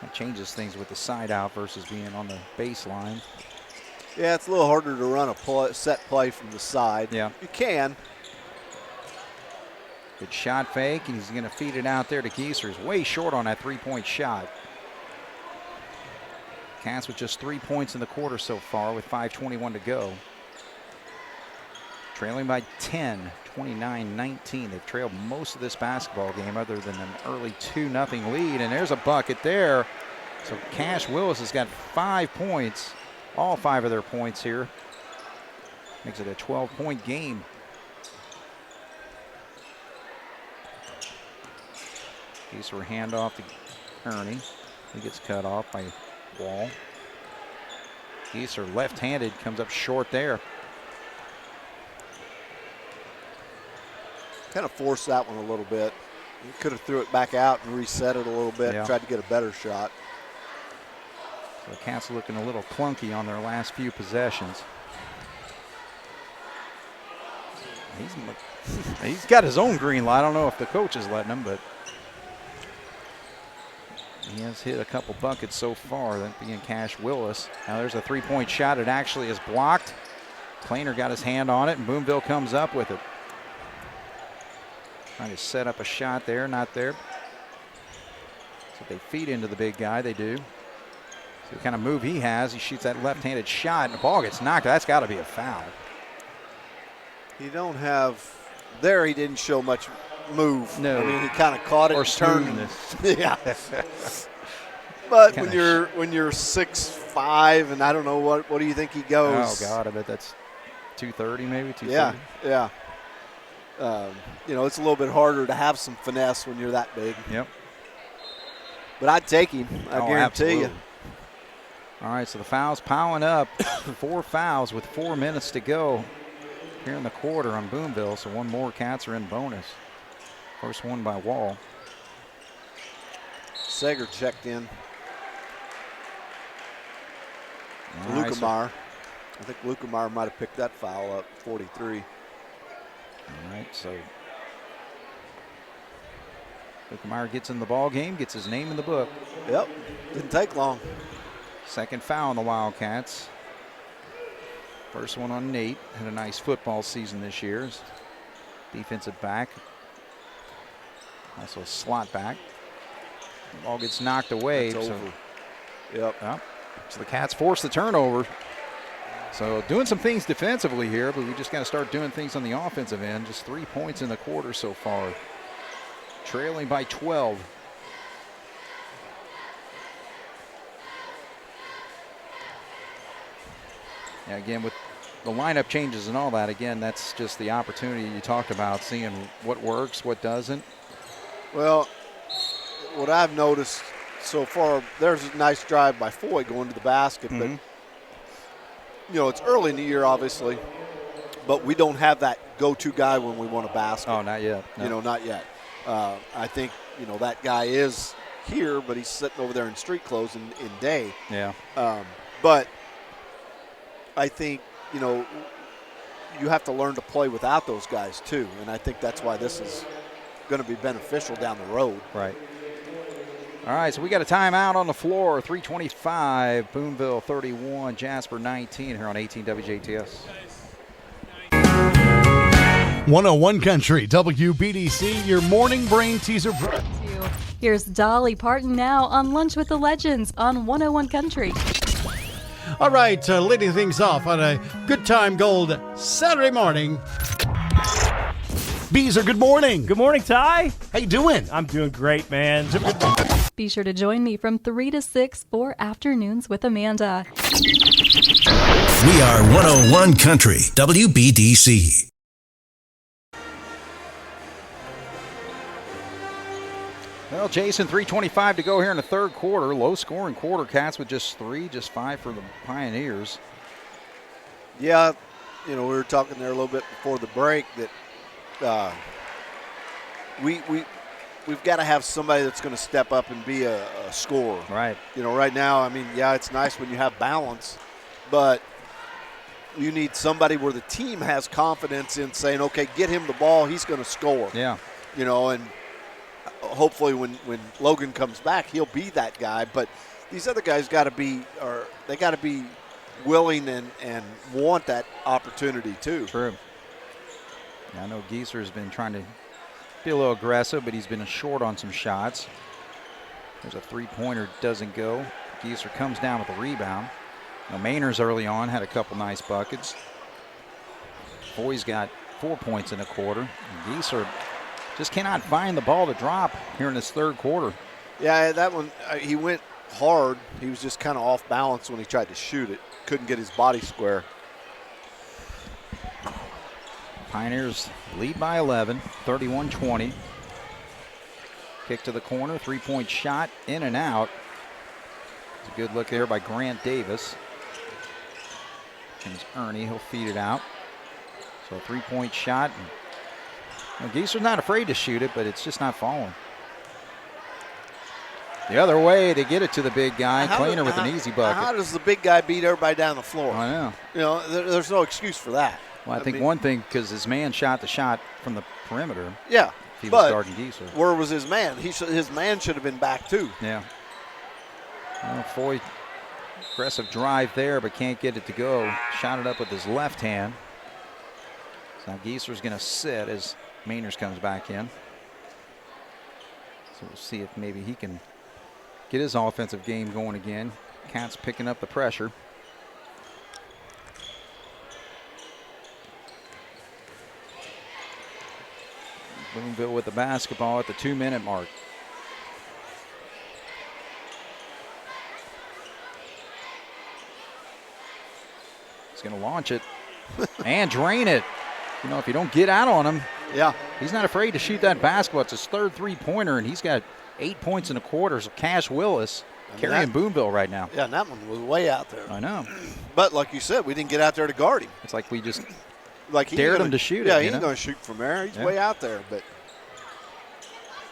That changes things with the side out versus being on the baseline. Yeah, it's a little harder to run a set play from the side. Yeah. You can. Good shot fake, and he's going to feed it out there to Gieser. He's way short on that three-point shot. Cats with just 3 points in the quarter so far with 5:21 to go. Trailing by 10, 29-19. They've trailed most of this basketball game other than an early 2-0 lead, and there's a bucket there. So Cash Willis has got 5 points, all 5 of their points here. Makes it a 12-point game. Gieser handoff to Ernie. He gets cut off by Wall. Gieser left-handed, comes up short there. Kind of forced that one a little bit. He could have threw it back out and reset it a little bit and tried to get a better shot. So the Cats looking a little clunky on their last few possessions. He's got his own green light. I don't know if the coach is letting him, but he has hit a couple buckets so far, that being Cash Willis. Now there's a three-point shot. It actually is blocked. Kleiner got his hand on it, and Boonville comes up with it. Trying to set up a shot there, not there. So they feed into the big guy, they do. So the kind of move he has, he shoots that left-handed shot and the ball gets knocked. That's got to be a foul. You don't have, there he didn't show much move. No. I mean, he kind of caught it Or and turned. smoothness. Yeah. But Kinda when you're 6'5", and I don't know what do you think he goes? Oh God, I bet that's 230 maybe. 230. Yeah. It's a little bit harder to have some finesse when you're that big. Yep. But I'd take him. I guarantee absolutely. you. All right, so the fouls piling up. 4 fouls with 4 minutes to go here in the quarter on Boonville. So one more. Cats are in bonus. First one by Wall. Sager checked in. All right, Lukamar. I think Lukamar might have picked that foul up, 43. All right, so Lukamar gets in the ball game, gets his name in the book. Yep, didn't take long. Second foul on the Wildcats. First one on Nate. Had a nice football season this year. Defensive back. Also a slot back. The ball gets knocked away. That's over. Yep. So the Cats force the turnover. So doing some things defensively here, but we just got to start doing things on the offensive end. Just 3 points in the quarter so far. Trailing by 12. Yeah, again, with the lineup changes and all that, again, that's just the opportunity you talked about, seeing what works, what doesn't. Well, what I've noticed so far, there's a nice drive by Foy going to the basket, but it's early in the year, obviously, but we don't have that go-to guy when we want a basket. Oh, not yet. No. Not yet. I think, that guy is here, but he's sitting over there in street clothes in day. Yeah. But I think, you have to learn to play without those guys too, and I think that's why this is going to be beneficial down the road. Right. All right, so we got a timeout on the floor. 3:25, Boonville 31, Jasper 19 here on 18 WJTS. 101 Country, WBDC, your morning brain teaser. Here's Dolly Parton now on Lunch with the Legends on 101 Country. All right, leading things off on a good time gold Saturday morning. Beezer, good morning. Good morning, Ty. How you doing? I'm doing great, man. Be sure to join me from 3 to 6 for Afternoons with Amanda. We are 101 Country, WBDC. Well, Jason, 3:25 to go here in the third quarter. Low scoring quarter. Cats with just 3, just 5 for the Pioneers. Yeah, we were talking there a little bit before the break that we've got to have somebody that's going to step up and be a scorer. Right. Right now, I mean, yeah, it's nice when you have balance, but you need somebody where the team has confidence in saying, okay, get him the ball, he's going to score. Yeah. And hopefully when Logan comes back, he'll be that guy. But these other guys got to be willing and want that opportunity too. True. Yeah, I know Gieser's been trying to be a little aggressive, but he's been short on some shots. There's a three-pointer, doesn't go. Gieser comes down with a rebound. Mainers early on had a couple nice buckets. Foy's got 4 points in a quarter. And Gieser just cannot find the ball to drop here in this third quarter. Yeah, that one, he went hard. He was just kind of off balance when he tried to shoot it. Couldn't get his body square. Pioneers lead by 11, 31-20. Kick to the corner, three-point shot, in and out. It's a good look there by Grant Davis. Here's Ernie, he'll feed it out. So a three-point shot. Gieser's not afraid to shoot it, but it's just not falling. The other way, they get it to the big guy, Kleiner with an easy bucket. How does the big guy beat everybody down the floor? I know. There's no excuse for that. Well, I think one thing, because his man shot the shot from the perimeter. Yeah, he was guarding Gieser. Where was his man? His man should have been back too. Yeah. Well, Foy, aggressive drive there, but can't get it to go. Shot it up with his left hand. So now Gieser's going to sit as Mainers comes back in. So we'll see if maybe he can get his offensive game going again. Cats picking up the pressure. Boonville with the basketball at the 2-minute mark. He's going to launch it and drain it. You know, if you don't get out on him, yeah, he's not afraid to shoot that basketball. It's his third three-pointer, and he's got 8 points in a quarter. So Cash Willis carrying Boonville right now. Yeah, and that one was way out there. I know. But like you said, we didn't get out there to guard him. It's like we just like dared him to shoot yeah, it. Yeah, he ain't going to shoot from there. He's way out there. But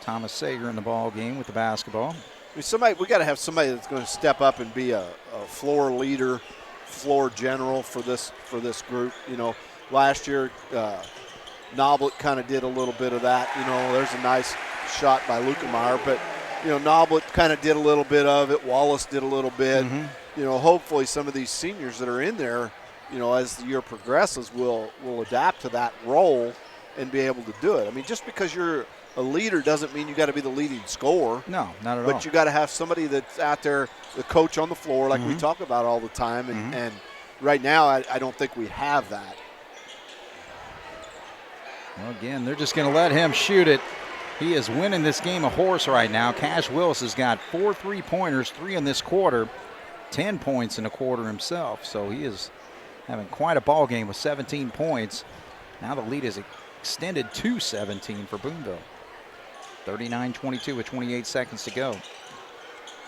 Thomas Sager in the ball game with the basketball. I mean, we got to have somebody that's going to step up and be a floor leader, floor general for this group. You know, last year Noblet kind of did a little bit of that. You know, there's a nice shot by Lukemeyer, but you know, Noblet kind of did a little bit of it. Wallace did a little bit. You know, hopefully some of these seniors that are in there, you know, as the year progresses, will adapt to that role and be able to do it. I mean, just because you're a leader doesn't mean you got to be the leading scorer. No, not at all. But you got to have somebody that's out there, the coach on the floor, like we talk about all the time. And right now, I don't think we have that. Well, again, they're just going to let him shoot it. He is winning this game a horse right now. Cash Willis has got 4 3-pointers, 3 in this quarter, 10 points in a quarter himself. So he is having quite a ball game with 17 points. Now the lead is extended to 17 for Boonville. 39-22 with 28 seconds to go.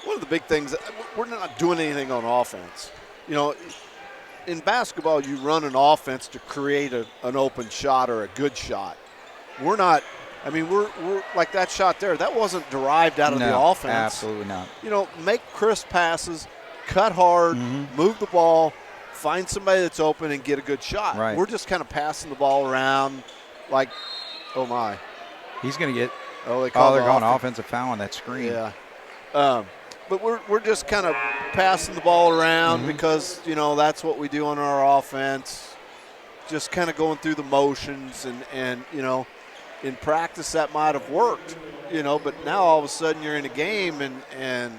One of the big things, we're not doing anything on offense. You know, in basketball, you run an offense to create an open shot or a good shot. We're not. I mean, we're like that shot there. That wasn't derived out of the offense. Absolutely not. You know, make crisp passes, cut hard, move the ball, find somebody that's open and get a good shot. Right. We're just kind of passing the ball around like, oh my. He's going to get. They're going offensive foul on that screen. Yeah. But we're just kind of passing the ball around because, you know, that's what we do on our offense. Just kind of going through the motions and you know, in practice that might have worked, you know, but now all of a sudden you're in a game and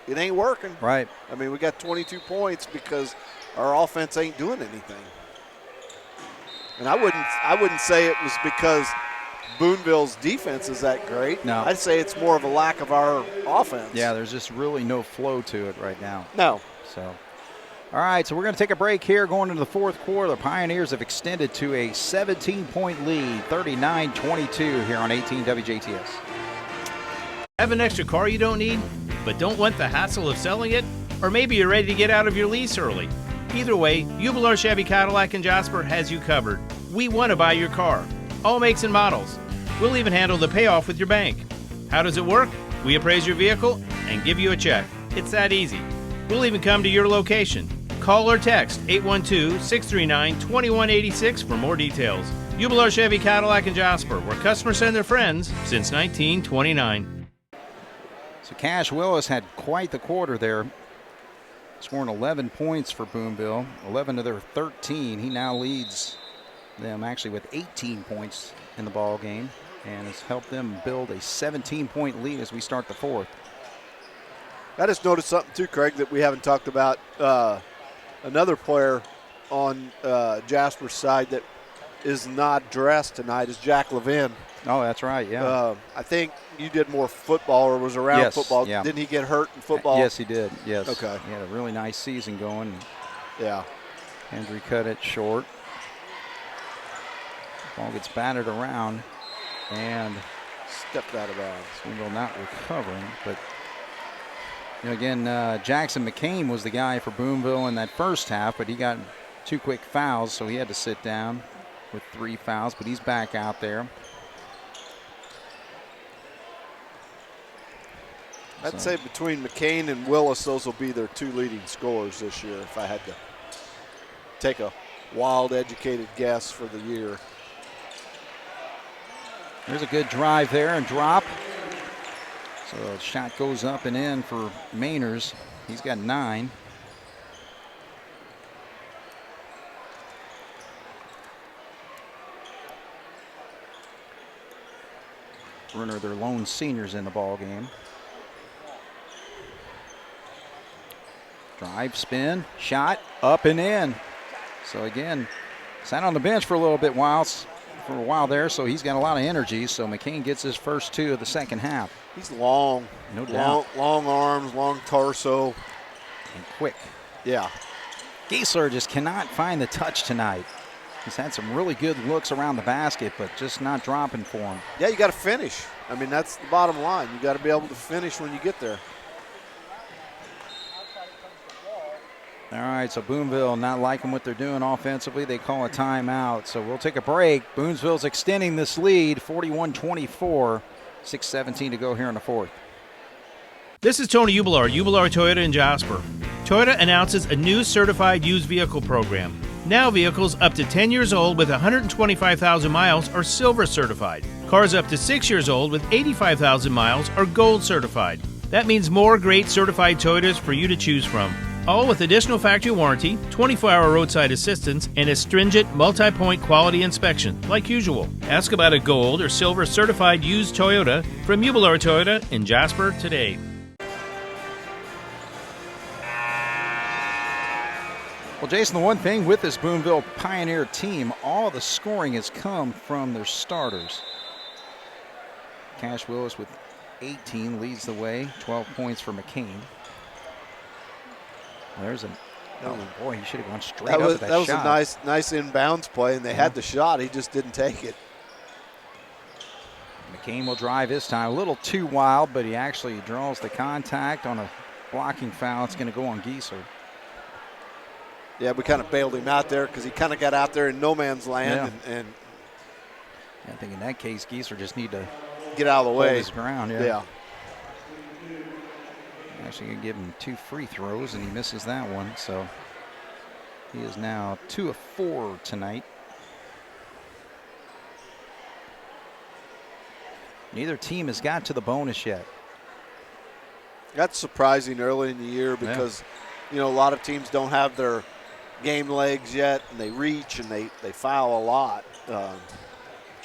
it ain't working. Right. I mean, we got 22 points because our offense ain't doing anything. And I wouldn't say it was because Boonville's defense is that great. No. I'd say it's more of a lack of our offense. Yeah, there's just really no flow to it right now. No. So, all right, so we're going to take a break here going into the fourth quarter. The Pioneers have extended to a 17-point lead, 39-22 here on 18 WJTS. Have an extra car you don't need, but don't want the hassle of selling it? Or maybe you're ready to get out of your lease early. Either way, Jubilar Chevy Cadillac in Jasper has you covered. We want to buy your car. All makes and models. We'll even handle the payoff with your bank. How does it work? We appraise your vehicle and give you a check. It's that easy. We'll even come to your location. Call or text 812-639-2186 for more details. Jubilar Chevy Cadillac in Jasper, where customers send their friends since 1929. So Cash Willis had quite the quarter there, scoring 11 points for Boonville, 11 to their 13. He now leads them actually with 18 points in the ball game and has helped them build a 17-point lead as we start the fourth. I just noticed something too, Craig, that we haven't talked about. Another player on Jasper's side that is not dressed tonight is Jack Levin. Oh, that's right, yeah. I think you did more football or was around football. Yeah. Didn't he get hurt in football? Yes, he did, yes. Okay. He had a really nice season going. Yeah. Hendry cut it short. Ball gets batted around and stepped out of bounds. Boonville not recovering, but you know, again, Jackson McCain was the guy for Boonville in that first half, but he got 2 quick fouls, so he had to sit down with 3 fouls, but he's back out there. I'd say between McCain and Willis, those will be their 2 leading scorers this year if I had to take a wild, educated guess for the year. There's a good drive there and drop. So the shot goes up and in for Mainers. He's got 9. Bruner, their lone seniors in the ball game. Drive, spin, shot, up and in. So again, sat on the bench for a while there, so he's got a lot of energy. So McCain gets his first 2 of the second half. He's long. No doubt. Long arms, long torso. And quick. Yeah. Giesler just cannot find the touch tonight. He's had some really good looks around the basket, but just not dropping for him. Yeah, you got to finish. I mean, that's the bottom line. You got to be able to finish when you get there. All right, so Boonville not liking what they're doing offensively. They call a timeout. So we'll take a break. Boonville's extending this lead, 41-24, 6:17 to go here in the fourth. This is Tony Ubelard, Ubelard Toyota in Jasper. Toyota announces a new certified used vehicle program. Now vehicles up to 10 years old with 125,000 miles are silver certified. Cars up to 6 years old with 85,000 miles are gold certified. That means more great certified Toyotas for you to choose from. All with additional factory warranty, 24-hour roadside assistance, and a stringent multi-point quality inspection, like usual. Ask about a gold or silver certified used Toyota from Ubelard Toyota in Jasper today. Well, Jason, the one thing with this Boonville Pioneer team, all the scoring has come from their starters. Cash Willis with 18 leads the way, 12 points for McCain. There's oh boy, he should have gone straight up with that shot. That was a nice inbounds play, and they had the shot. He just didn't take it. McCain will drive this time. A little too wild, but he actually draws the contact on a blocking foul. It's going to go on Giesler. Yeah, we kind of bailed him out there because he kind of got out there in no man's land. Yeah. And I think in that case, Giesler just need to get out of the way. Hold his ground, yeah. Actually going to give him 2 free throws, and he misses that one. So he is now 2 of 4 tonight. Neither team has got to the bonus yet. That's surprising early in the year because, you know, a lot of teams don't have their game legs yet, and they reach and they foul a lot. So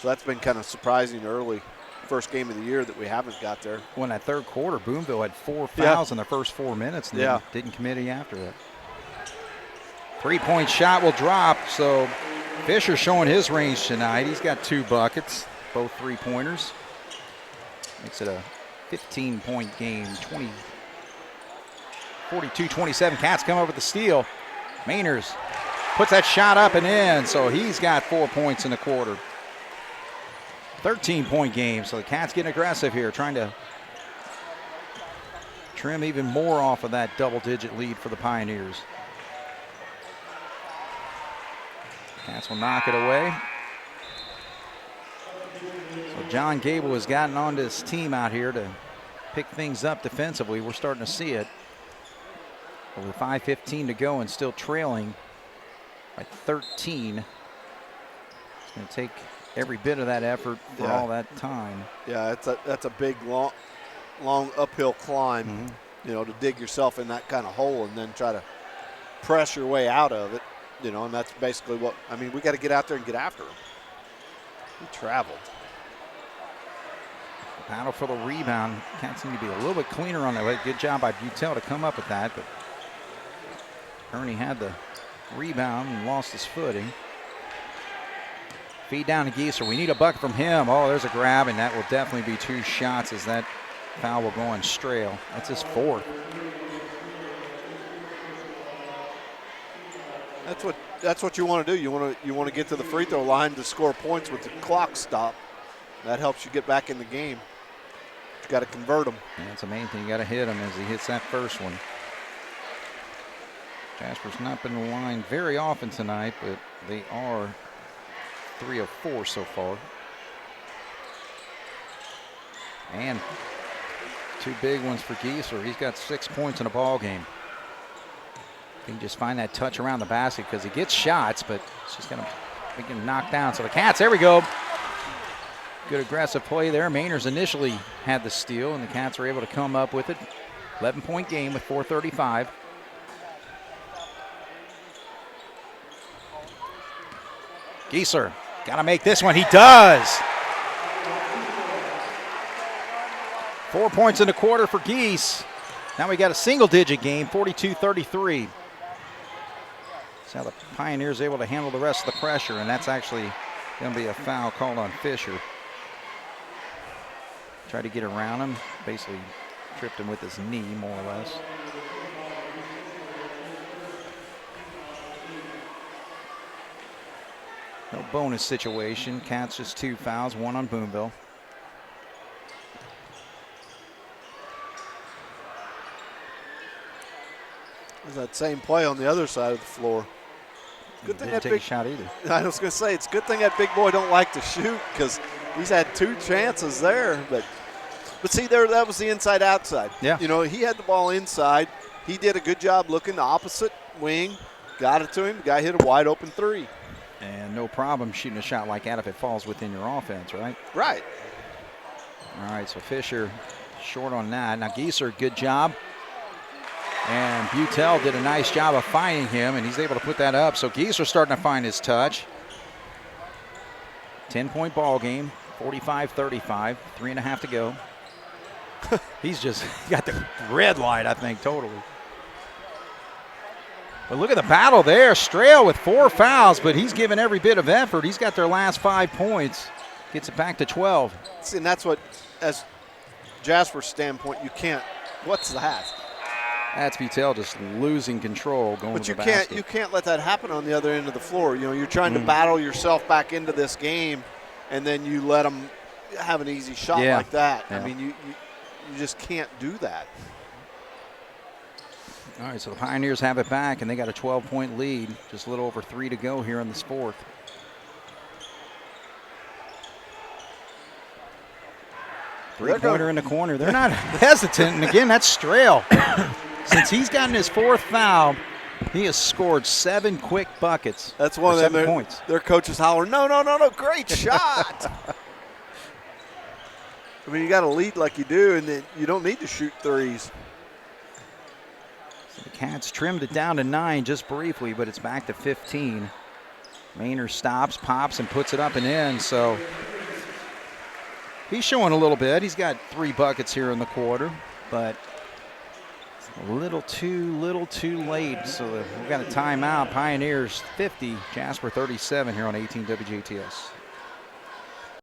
that's been kind of surprising early. First game of the year that we haven't got there. Well, in that third quarter, Boonville had 4 fouls in the first 4 minutes and didn't commit any after that. 3-point shot will drop, so Fisher showing his range tonight. He's got 2 buckets, both 3-pointers. Makes it a 15-point game, 42-27. Cats come over the steal. Mainers puts that shot up and in, so he's got 4 points in the quarter. 13-point game, so the Cats getting aggressive here, trying to trim even more off of that double-digit lead for the Pioneers. Cats will knock it away. So John Gable has gotten onto his team out here to pick things up defensively. We're starting to see it. Over 5:15 to go and still trailing by 13. It's going to take every bit of that effort for all that time. Yeah, that's a big, long uphill climb, you know, to dig yourself in that kind of hole and then try to press your way out of it, you know, and that's basically what, I mean, we got to get out there and get after him. He traveled. Battle for the rebound. Cats seem to be a little bit cleaner on that. Good job by Butel to come up with that, but Ernie had the rebound and lost his footing. Feed down to Giesler. We need a bucket from him. Oh, there's a grab, and that will definitely be 2 shots as that foul will go on Strail. That's his 4th. That's what you want to do. You want to get to the free throw line to score points with the clock stop. That helps you get back in the game. You got to convert them. Yeah, that's the main thing. You got to hit him as he hits that first one. Jasper's not been in the line very often tonight, but they are 3 of 4 so far. And 2 big ones for Giesler. He's got 6 points in a ball game. He can just find that touch around the basket because he gets shots, but it's just going to get knocked down. So the Cats, there we go. Good aggressive play there. Mainers initially had the steal, and the Cats were able to come up with it. 11-point game with 4:35. Giesler got to make this one. He does. 4 points in the quarter for Geese. Now we got a single-digit game, 42-33. That's how the Pioneers able to handle the rest of the pressure, and that's actually going to be a foul called on Fisher. Tried to get around him, basically tripped him with his knee, more or less. No bonus situation. Cats just 2 fouls, 1 on Boonville. There's that same play on the other side of the floor. Good thing Didn't take a shot either. I was going to say, it's a good thing that big boy don't like to shoot, because he's had 2 chances there. But see, that was the inside-outside. Yeah. You know, he had the ball inside. He did a good job looking the opposite wing, got it to him. The guy hit a wide-open 3. And no problem shooting a shot like that if it falls within your offense, right? Right. All right, so Fisher short on that. Now Gieser, good job. And Butel did a nice job of finding him, and he's able to put that up. So Gieser starting to find his touch. 10-point ball game, 45-35, 3.5 to go. He's just got the red light, I think, totally. But look at the battle there. Strail with 4 fouls, but he's given every bit of effort. He's got their last 5 points. Gets it back to 12. See, and that's what, as Jasper's standpoint, you can't. What's that? That's Butel just losing control going to the basket. But you can't let that happen on the other end of the floor. You know, you're trying to battle yourself back into this game, and then you let them have an easy shot like that. Yeah. I mean, you just can't do that. All right, so the Pioneers have it back, and they got a 12-point lead. Just a little over 3 to go here in this fourth. Three-pointer in the corner. They're not hesitant, and again, that's Strail. Since he's gotten his 4th foul, he has scored 7 quick buckets. That's one of them. 7 points. Their coaches holler, no, great shot. I mean, you got to lead like you do, and then you don't need to shoot threes. So the Cats trimmed it down to 9 just briefly, but it's back to 15. Maynard stops, pops, and puts it up and in. So he's showing a little bit. He's got 3 buckets here in the quarter, but a little too late. So we've got a timeout. Pioneers 50, Jasper 37 here on 18 WJTS.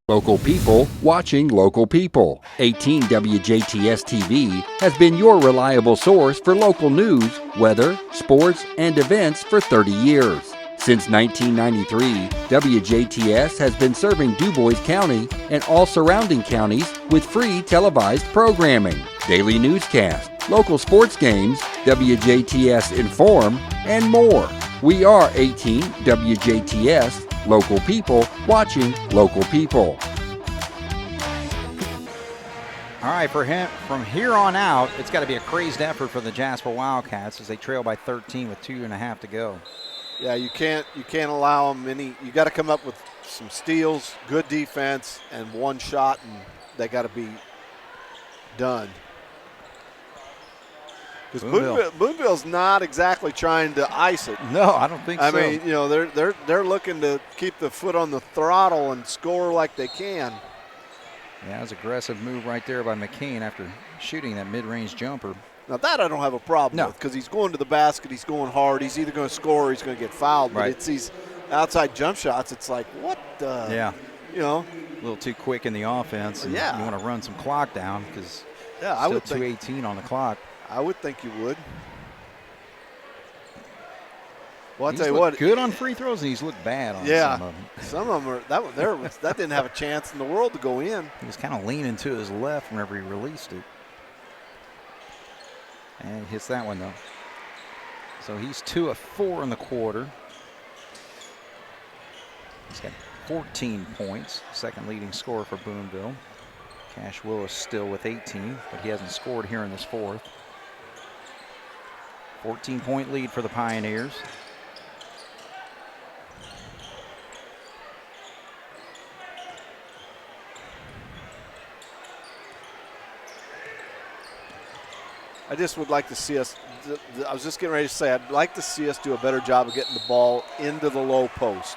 Local people watching local people. 18 WJTS TV has been your reliable source for local news, weather, sports, and events for 30 years. Since 1993, WJTS has been serving DuBois County and all surrounding counties with free televised programming, daily newscasts, local sports games, WJTS Inform, and more. We are 18 WJTS, local people watching local people. All right, for him, from here on out, it's got to be a crazed effort for the Jasper Wildcats as they trail by 13 with 2.5 to go. Yeah, you can't allow them any. You got to come up with some steals, good defense, and 1 shot, and they got to be done. Because Boonville's not exactly trying to ice it. No, I don't think so. I mean, you know, they're looking to keep the foot on the throttle and score like they can. Yeah, it was an aggressive move right there by McCain after shooting that mid-range jumper. Now that I don't have a problem with, because he's going to the basket, he's going hard, he's either going to score or he's going to get fouled. But it's these outside jump shots. It's like, what the? Yeah. You know, a little too quick in the offense. And you want to run some clock down because I would still 2:18 on the clock. I would think you would. Well, I'll tell you what, good on free throws, and he's looked bad on some of them. Some of them are that didn't have a chance in the world to go in. He was kind of leaning to his left whenever he released it. And he hits that one, though. So he's 2 of 4 in the quarter. He's got 14 points, second leading scorer for Boonville. Cash Willis still with 18, but he hasn't scored here in this fourth. 14-point lead for the Pioneers. I just would like to see us, I was just getting ready to say, I'd like to see us do a better job of getting the ball into the low post.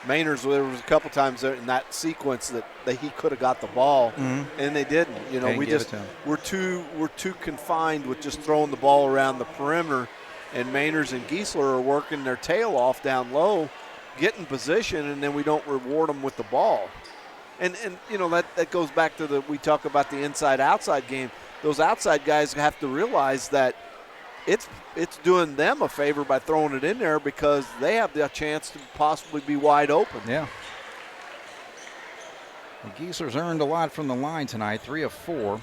Maynard's, there was a couple times there in that sequence that he could have got the ball, and they didn't. You know, we're too confined with just throwing the ball around the perimeter, and Maynard's and Giesler are working their tail off down low, getting position, and then we don't reward them with the ball. And you know, that goes back to we talk about the inside-outside game. Those outside guys have to realize that it's doing them a favor by throwing it in there because they have the chance to possibly be wide open. Yeah. And Giesler's earned a lot from the line tonight, 3 of 4.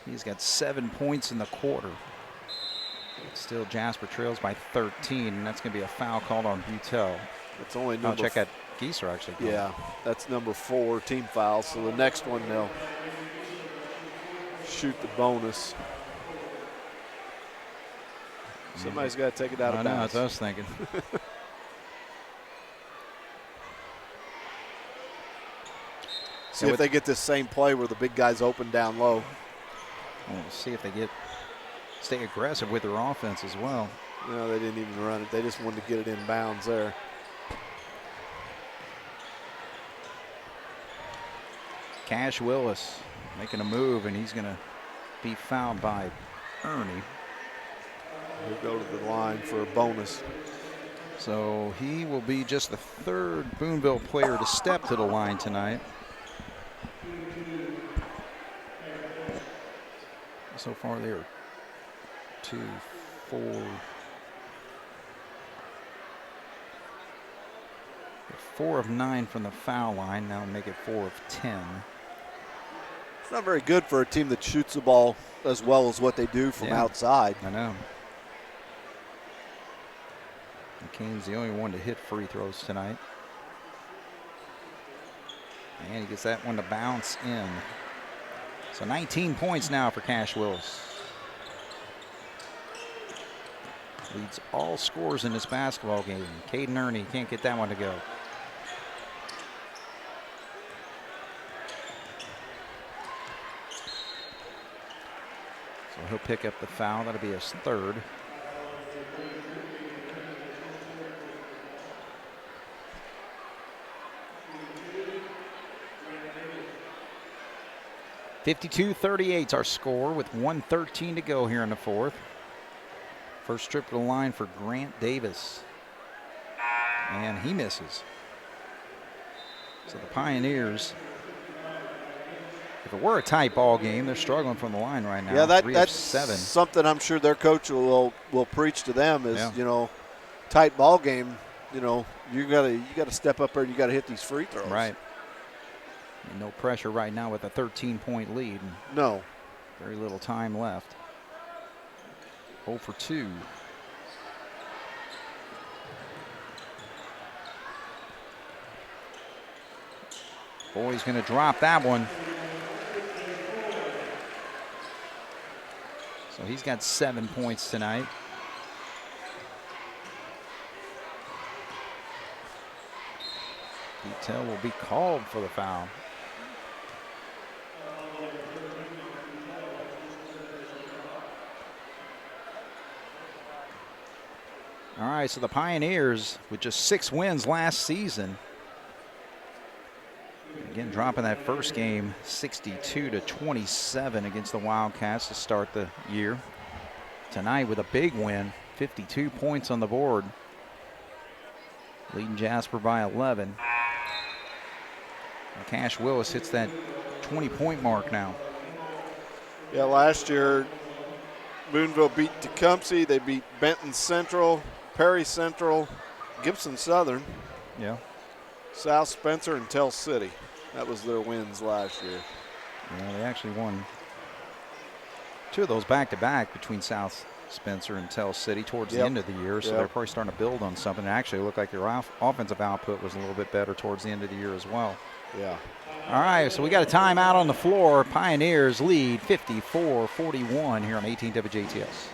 He's got 7 points in the quarter. Still Jasper trails by 13, and that's going to be a foul called on Butel. It's only number check out Giesler actually. Yeah, that's number 4 team foul. So the next one they'll shoot the bonus. Somebody's got to take it out of bounds. I know, that's what I was thinking. See if they get this same play where the big guy's open down low. We'll see if they stay aggressive with their offense as well. No, they didn't even run it. They just wanted to get it in bounds there. Cash Willis making a move, and he's going to be fouled by Ernie. He'll go to the line for a bonus. So he will be just the 3rd Boonville player to step to the line tonight. So far they are 2, 4, 4 of 9 from the foul line. Now make it 4 of 10. It's not very good for a team that shoots the ball as well as what they do from outside. I know. McCain's the only one to hit free throws tonight. And he gets that one to bounce in. So 19 points now for Cash Willis. Leads all scores in this basketball game. Caden Ernie can't get that one to go. So he'll pick up the foul. That'll be his 3rd. (52-38) our score with 1:13 to go here in the 4th. First trip to the line for Grant Davis. And he misses. So the Pioneers, if it were a tight ball game, they're struggling from the line right now. Yeah, that's 7. Something I'm sure their coach will preach to them is, you know, tight ball game, you know, you gotta step up there and you gotta hit these free throws. Right. And no pressure right now with a 13-point lead. No. Very little time left. 0 for 2. Boy's going to drop that one. So he's got 7 points tonight. Detail will be called for the foul. All right, so the Pioneers with just 6 wins last season. Again, dropping that first game 62-27 against the Wildcats to start the year. Tonight with a big win, 52 points on the board. Leading Jasper by 11. And Cash Willis hits that 20-point mark now. Yeah, last year Boonville beat Tecumseh. They beat Benton Central, Perry Central, Gibson Southern. Yeah. South Spencer and Tell City. That was their wins last year. Yeah, they actually won 2 of those back-to-back between South Spencer and Tell City towards the end of the year, so they're probably starting to build on something. It actually looked like their offensive output was a little bit better towards the end of the year as well. Yeah. All right, so we got a timeout on the floor. Pioneers lead 54-41 here on 18 WJTS.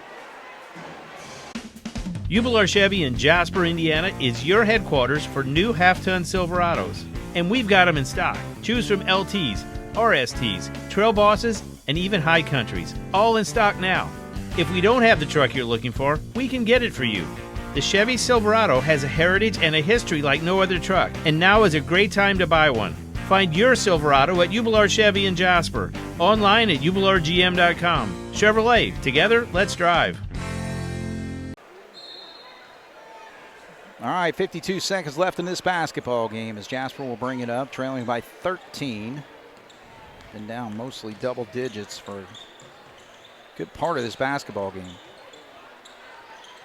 Ubelar Chevy in Jasper, Indiana is your headquarters for new half-ton Silverados. And we've got them in stock. Choose from LTs, RSTs, Trail Bosses, and even High Countries. All in stock now. If we don't have the truck you're looking for, we can get it for you. The Chevy Silverado has a heritage and a history like no other truck, and now is a great time to buy one. Find your Silverado at Jubilar Chevy in Jasper. Online at jubilargm.com. Chevrolet, together, let's drive. All right, 52 seconds left in this basketball game as Jasper will bring it up, trailing by 13. Been down mostly double digits for a good part of this basketball game.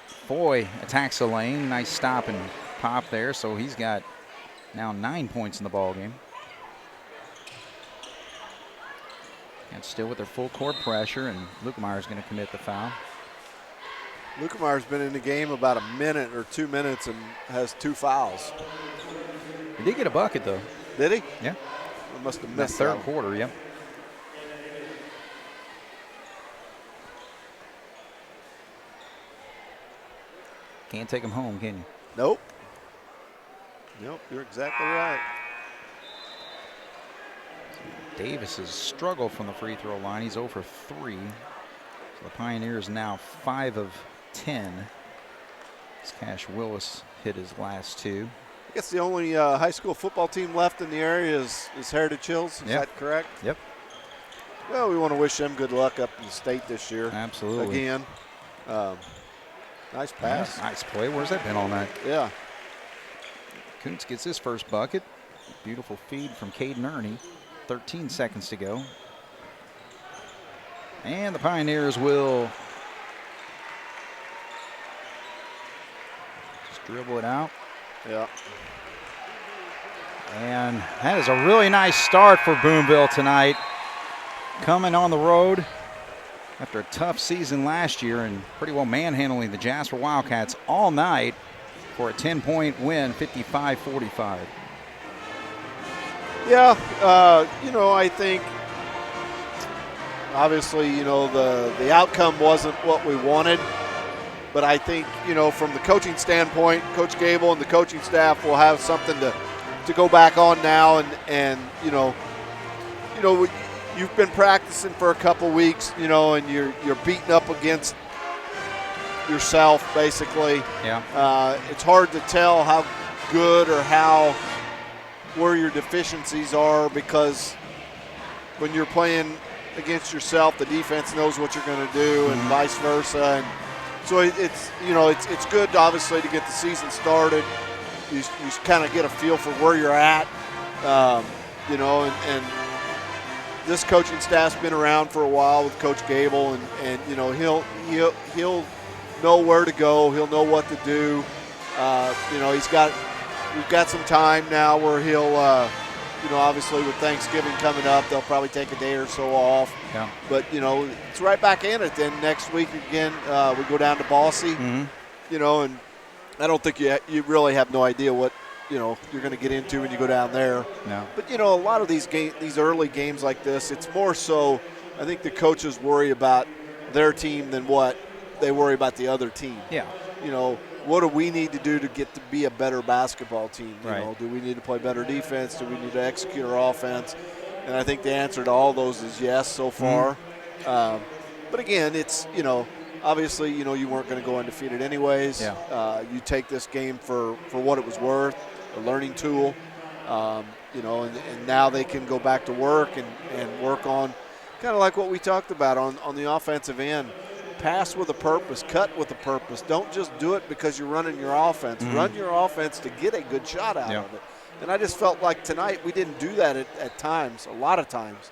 Foy attacks the lane. Nice stop and pop there, so he's got now 9 points in the ball game. And still with their full court pressure, and Lukemeier's going to commit the foul. Lukemeier's been in the game about a minute or 2 minutes and has 2 fouls. He did get a bucket, though. Did he? Yeah. I must have In missed that third that. quarter, yeah. Can't take him home, can you? Nope. Nope, you're exactly right. Davis has struggled from the free throw line. He's 0 for 3. So the Pioneers now 5 of 10. As Cash Willis hit his last 2. I guess the only high school football team left in the area is Heritage Hills. Is that correct? Yep. Well, we want to wish them good luck up in the state this year. Absolutely. Again. Nice pass. Nice play. Where's that been all night? Yeah. Kuntz gets his first bucket. Beautiful feed from Caden Ernie. 13 seconds to go. And the Pioneers will just dribble it out. Yeah. And that is a really nice start for Boonville tonight. Coming on the road after a tough season last year and pretty well manhandling the Jasper Wildcats all night for a 10-point win, 55-45. Yeah, I think obviously, the outcome wasn't what we wanted, but I think, from the coaching standpoint, Coach Gable and the coaching staff will have something to go back on now, and you've been practicing for a couple weeks, and you're beating up against yourself basically. Yeah. It's hard to tell how good or where your deficiencies are, because when you're playing against yourself, the defense knows what you're going to do, and vice versa. And so it's good, obviously, to get the season started. You kind of get a feel for where you're at, and this coaching staff's been around for a while with Coach Gable, and he'll know where to go. He'll know what to do. We've got some time now where he'll, obviously with Thanksgiving coming up, they'll probably take a day or so off. Yeah. But, it's right back in it. Then next week again, we go down to Boise, and I don't think you really have no idea what, you're going to get into when you go down there. No. But, a lot of these early games like this, it's more so I think the coaches worry about their team than what they worry about the other team. Yeah. What do we need to do to get to be a better basketball team? Right. Do we need to play better defense? Do we need to execute our offense? And I think the answer to all those is yes so far. But again, it's, obviously, you weren't going to go undefeated anyways. Yeah. You take this game for what it was worth, a learning tool, and now they can go back to work and work on kind of like what we talked about on the offensive end. Pass with a purpose, cut with a purpose. Don't just do it because you're running your offense. Run your offense to get a good shot out of it. And I just felt like tonight we didn't do that at times, a lot of times.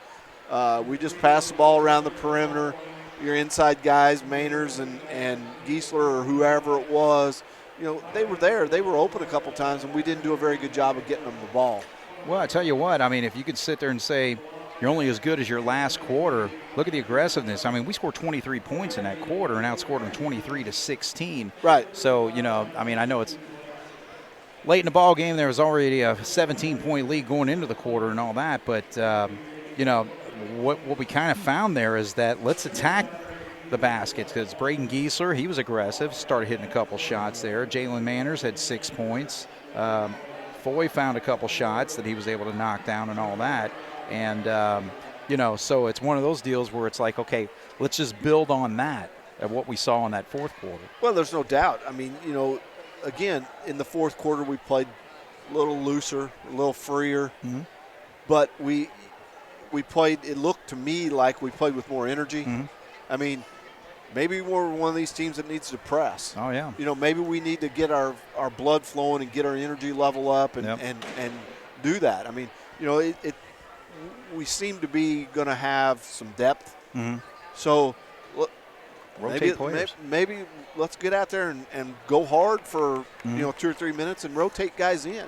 We just passed the ball around the perimeter. Your inside guys, Mainers and Giesler or whoever it was, they were there. They were open a couple times, and we didn't do a very good job of getting them the ball. Well, I tell you what, if you could sit there and say you're only as good as your last quarter, look at the aggressiveness. We scored 23 points in that quarter and outscored them 23-16. Right. So, I know it's late in the ball game. There was already a 17-point lead going into the quarter and all that. But, what we kind of found there is that let's attack the baskets, because Braden Giesler, he was aggressive, started hitting a couple shots there. Jalen Manners had 6 points. Foy found a couple shots that he was able to knock down and all that. And, so it's one of those deals where it's like, okay, let's just build on that. of what we saw in that fourth quarter. Well, there's no doubt. I mean, again, in the fourth quarter we played a little looser, a little freer, but we played. It looked to me like we played with more energy. I mean, maybe we're one of these teams that needs to press. Oh yeah. Maybe we need to get our blood flowing and get our energy level up and do that. I mean, we seem to be going to have some depth. So maybe let's get out there and go hard for 2 or 3 minutes and rotate guys in.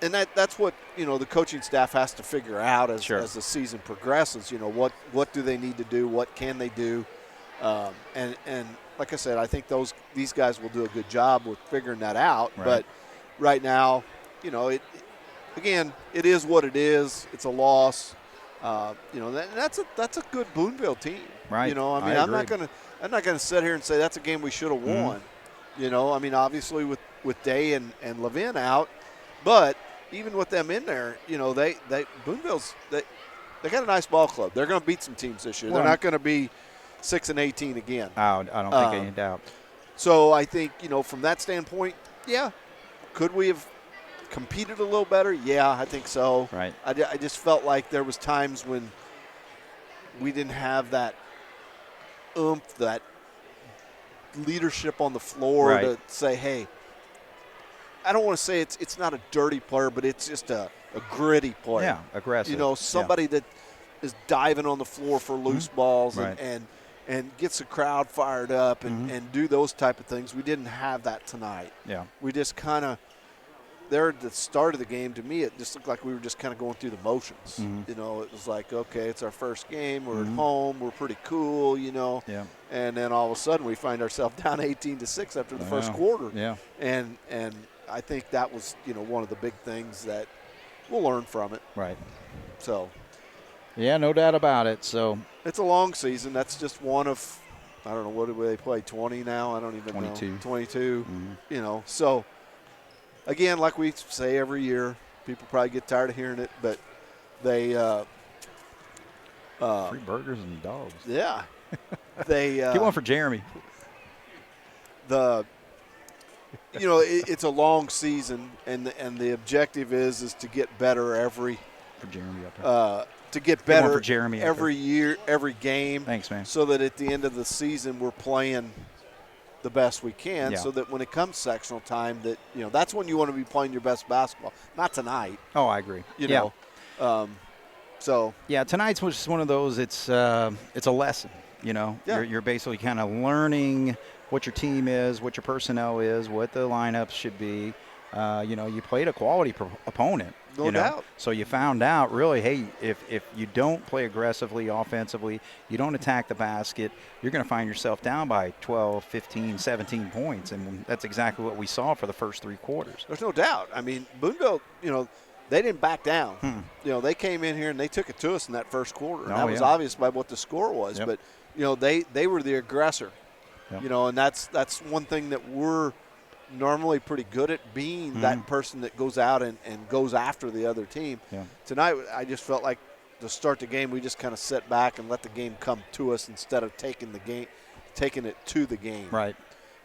And that's what the coaching staff has to figure out as the season progresses. What do they need to do? What can they do? And like I said, I think these guys will do a good job with figuring that out. Right. But right now, it is what it is. It's a loss. That's a good Boonville team. Right. I'm not gonna sit here and say that's a game we should have won. Obviously with Day and Levin out, but even with them in there, Boonville's they got a nice ball club. They're going to beat some teams this year. They're not going to be 6-18 again. I don't think any doubt. So I think from that standpoint, could we have competed a little better? Yeah, I think so. Right. I just felt like there was times when we didn't have that oomph, that leadership on the floor to say, hey, I don't want to say it's not a dirty player, but it's just a gritty player. Yeah, aggressive. Somebody that is diving on the floor for loose balls and gets the crowd fired up and do those type of things. We didn't have that tonight. Yeah. We just kind of – there at the start of the game, to me, it just looked like we were just kind of going through the motions. It was like, okay, it's our first game. We're at home. We're pretty cool, Yeah. And then all of a sudden we find ourselves down 18-6 after the first quarter. Yeah. And I think that was, one of the big things that we'll learn from it. Right. So. Yeah, no doubt about it. So. It's a long season. That's just one of, I don't know, what do they play, 20 now? I don't even 22. know. 22. So. Again, like we say every year, people probably get tired of hearing it, but they free burgers and dogs. Yeah. They get one for Jeremy. It's a long season, and the objective is to get better every for Jeremy up there. To get better for Jeremy every year, every game. Thanks, man. So that at the end of the season we're playing the best we can, so that when it comes sectional time, that that's when you want to be playing your best basketball. Not tonight. Oh, I agree. So tonight's was one of those. It's a lesson. You're basically kind of learning what your team is, what your personnel is, what the lineups should be. You played a quality opponent. No doubt. So you found out, really, hey, if you don't play aggressively offensively, you don't attack the basket, you're going to find yourself down by 12, 15, 17 points. And that's exactly what we saw for the first 3 quarters. There's no doubt. I mean, Boonville, they didn't back down. They came in here and they took it to us in that first quarter. And that was obvious by what the score was. Yep. But, they were the aggressor. Yep. And that's one thing that we're normally pretty good at, being that person that goes out and goes after the other team. Yeah. Tonight, I just felt like to start the game, we just kind of sit back and let the game come to us instead of taking it to the game. Right.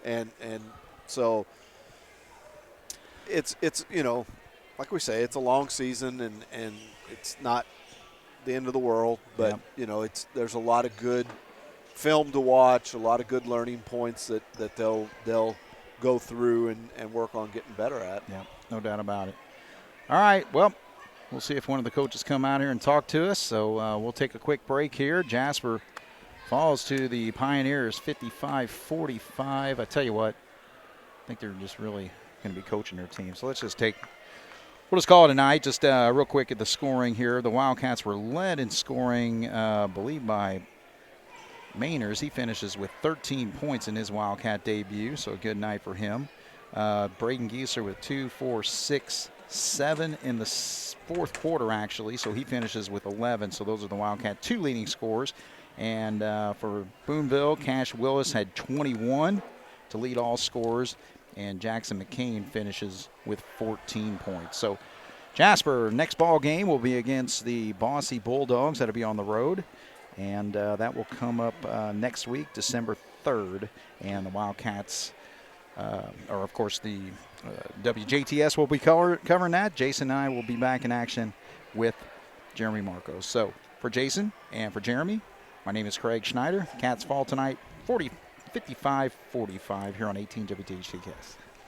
And so it's like we say, it's a long season and it's not the end of the world, but there's a lot of good film to watch, a lot of good learning points that they'll go through and work on getting better at. Yeah, no doubt about it. All right, well, we'll see if one of the coaches come out here and talk to us. So we'll take a quick break here. Jasper falls to the Pioneers 55-45. I tell you what, I think they're just really going to be coaching their team. So we'll just call it a night. Just real quick at the scoring here. The Wildcats were led in scoring, I believe, by Mainers. He finishes with 13 points in his Wildcat debut, so a good night for him. Braden Gieser with 2, 4, 6, 7 in the fourth quarter, actually, so he finishes with 11. So those are the Wildcat 2 leading scorers. And for Boonville, Cash Willis had 21 to lead all scorers, and Jackson McCain finishes with 14 points. So Jasper, next ball game will be against the Bossy Bulldogs. That'll be on the road. And that will come up next week, December 3rd. And the Wildcats, or of course the WJTS will be covering that. Jason and I will be back in action with Jeremy Marcos. So for Jason and for Jeremy, my name is Craig Schneider. Cats fall tonight 55-45 here on 18 WJTS.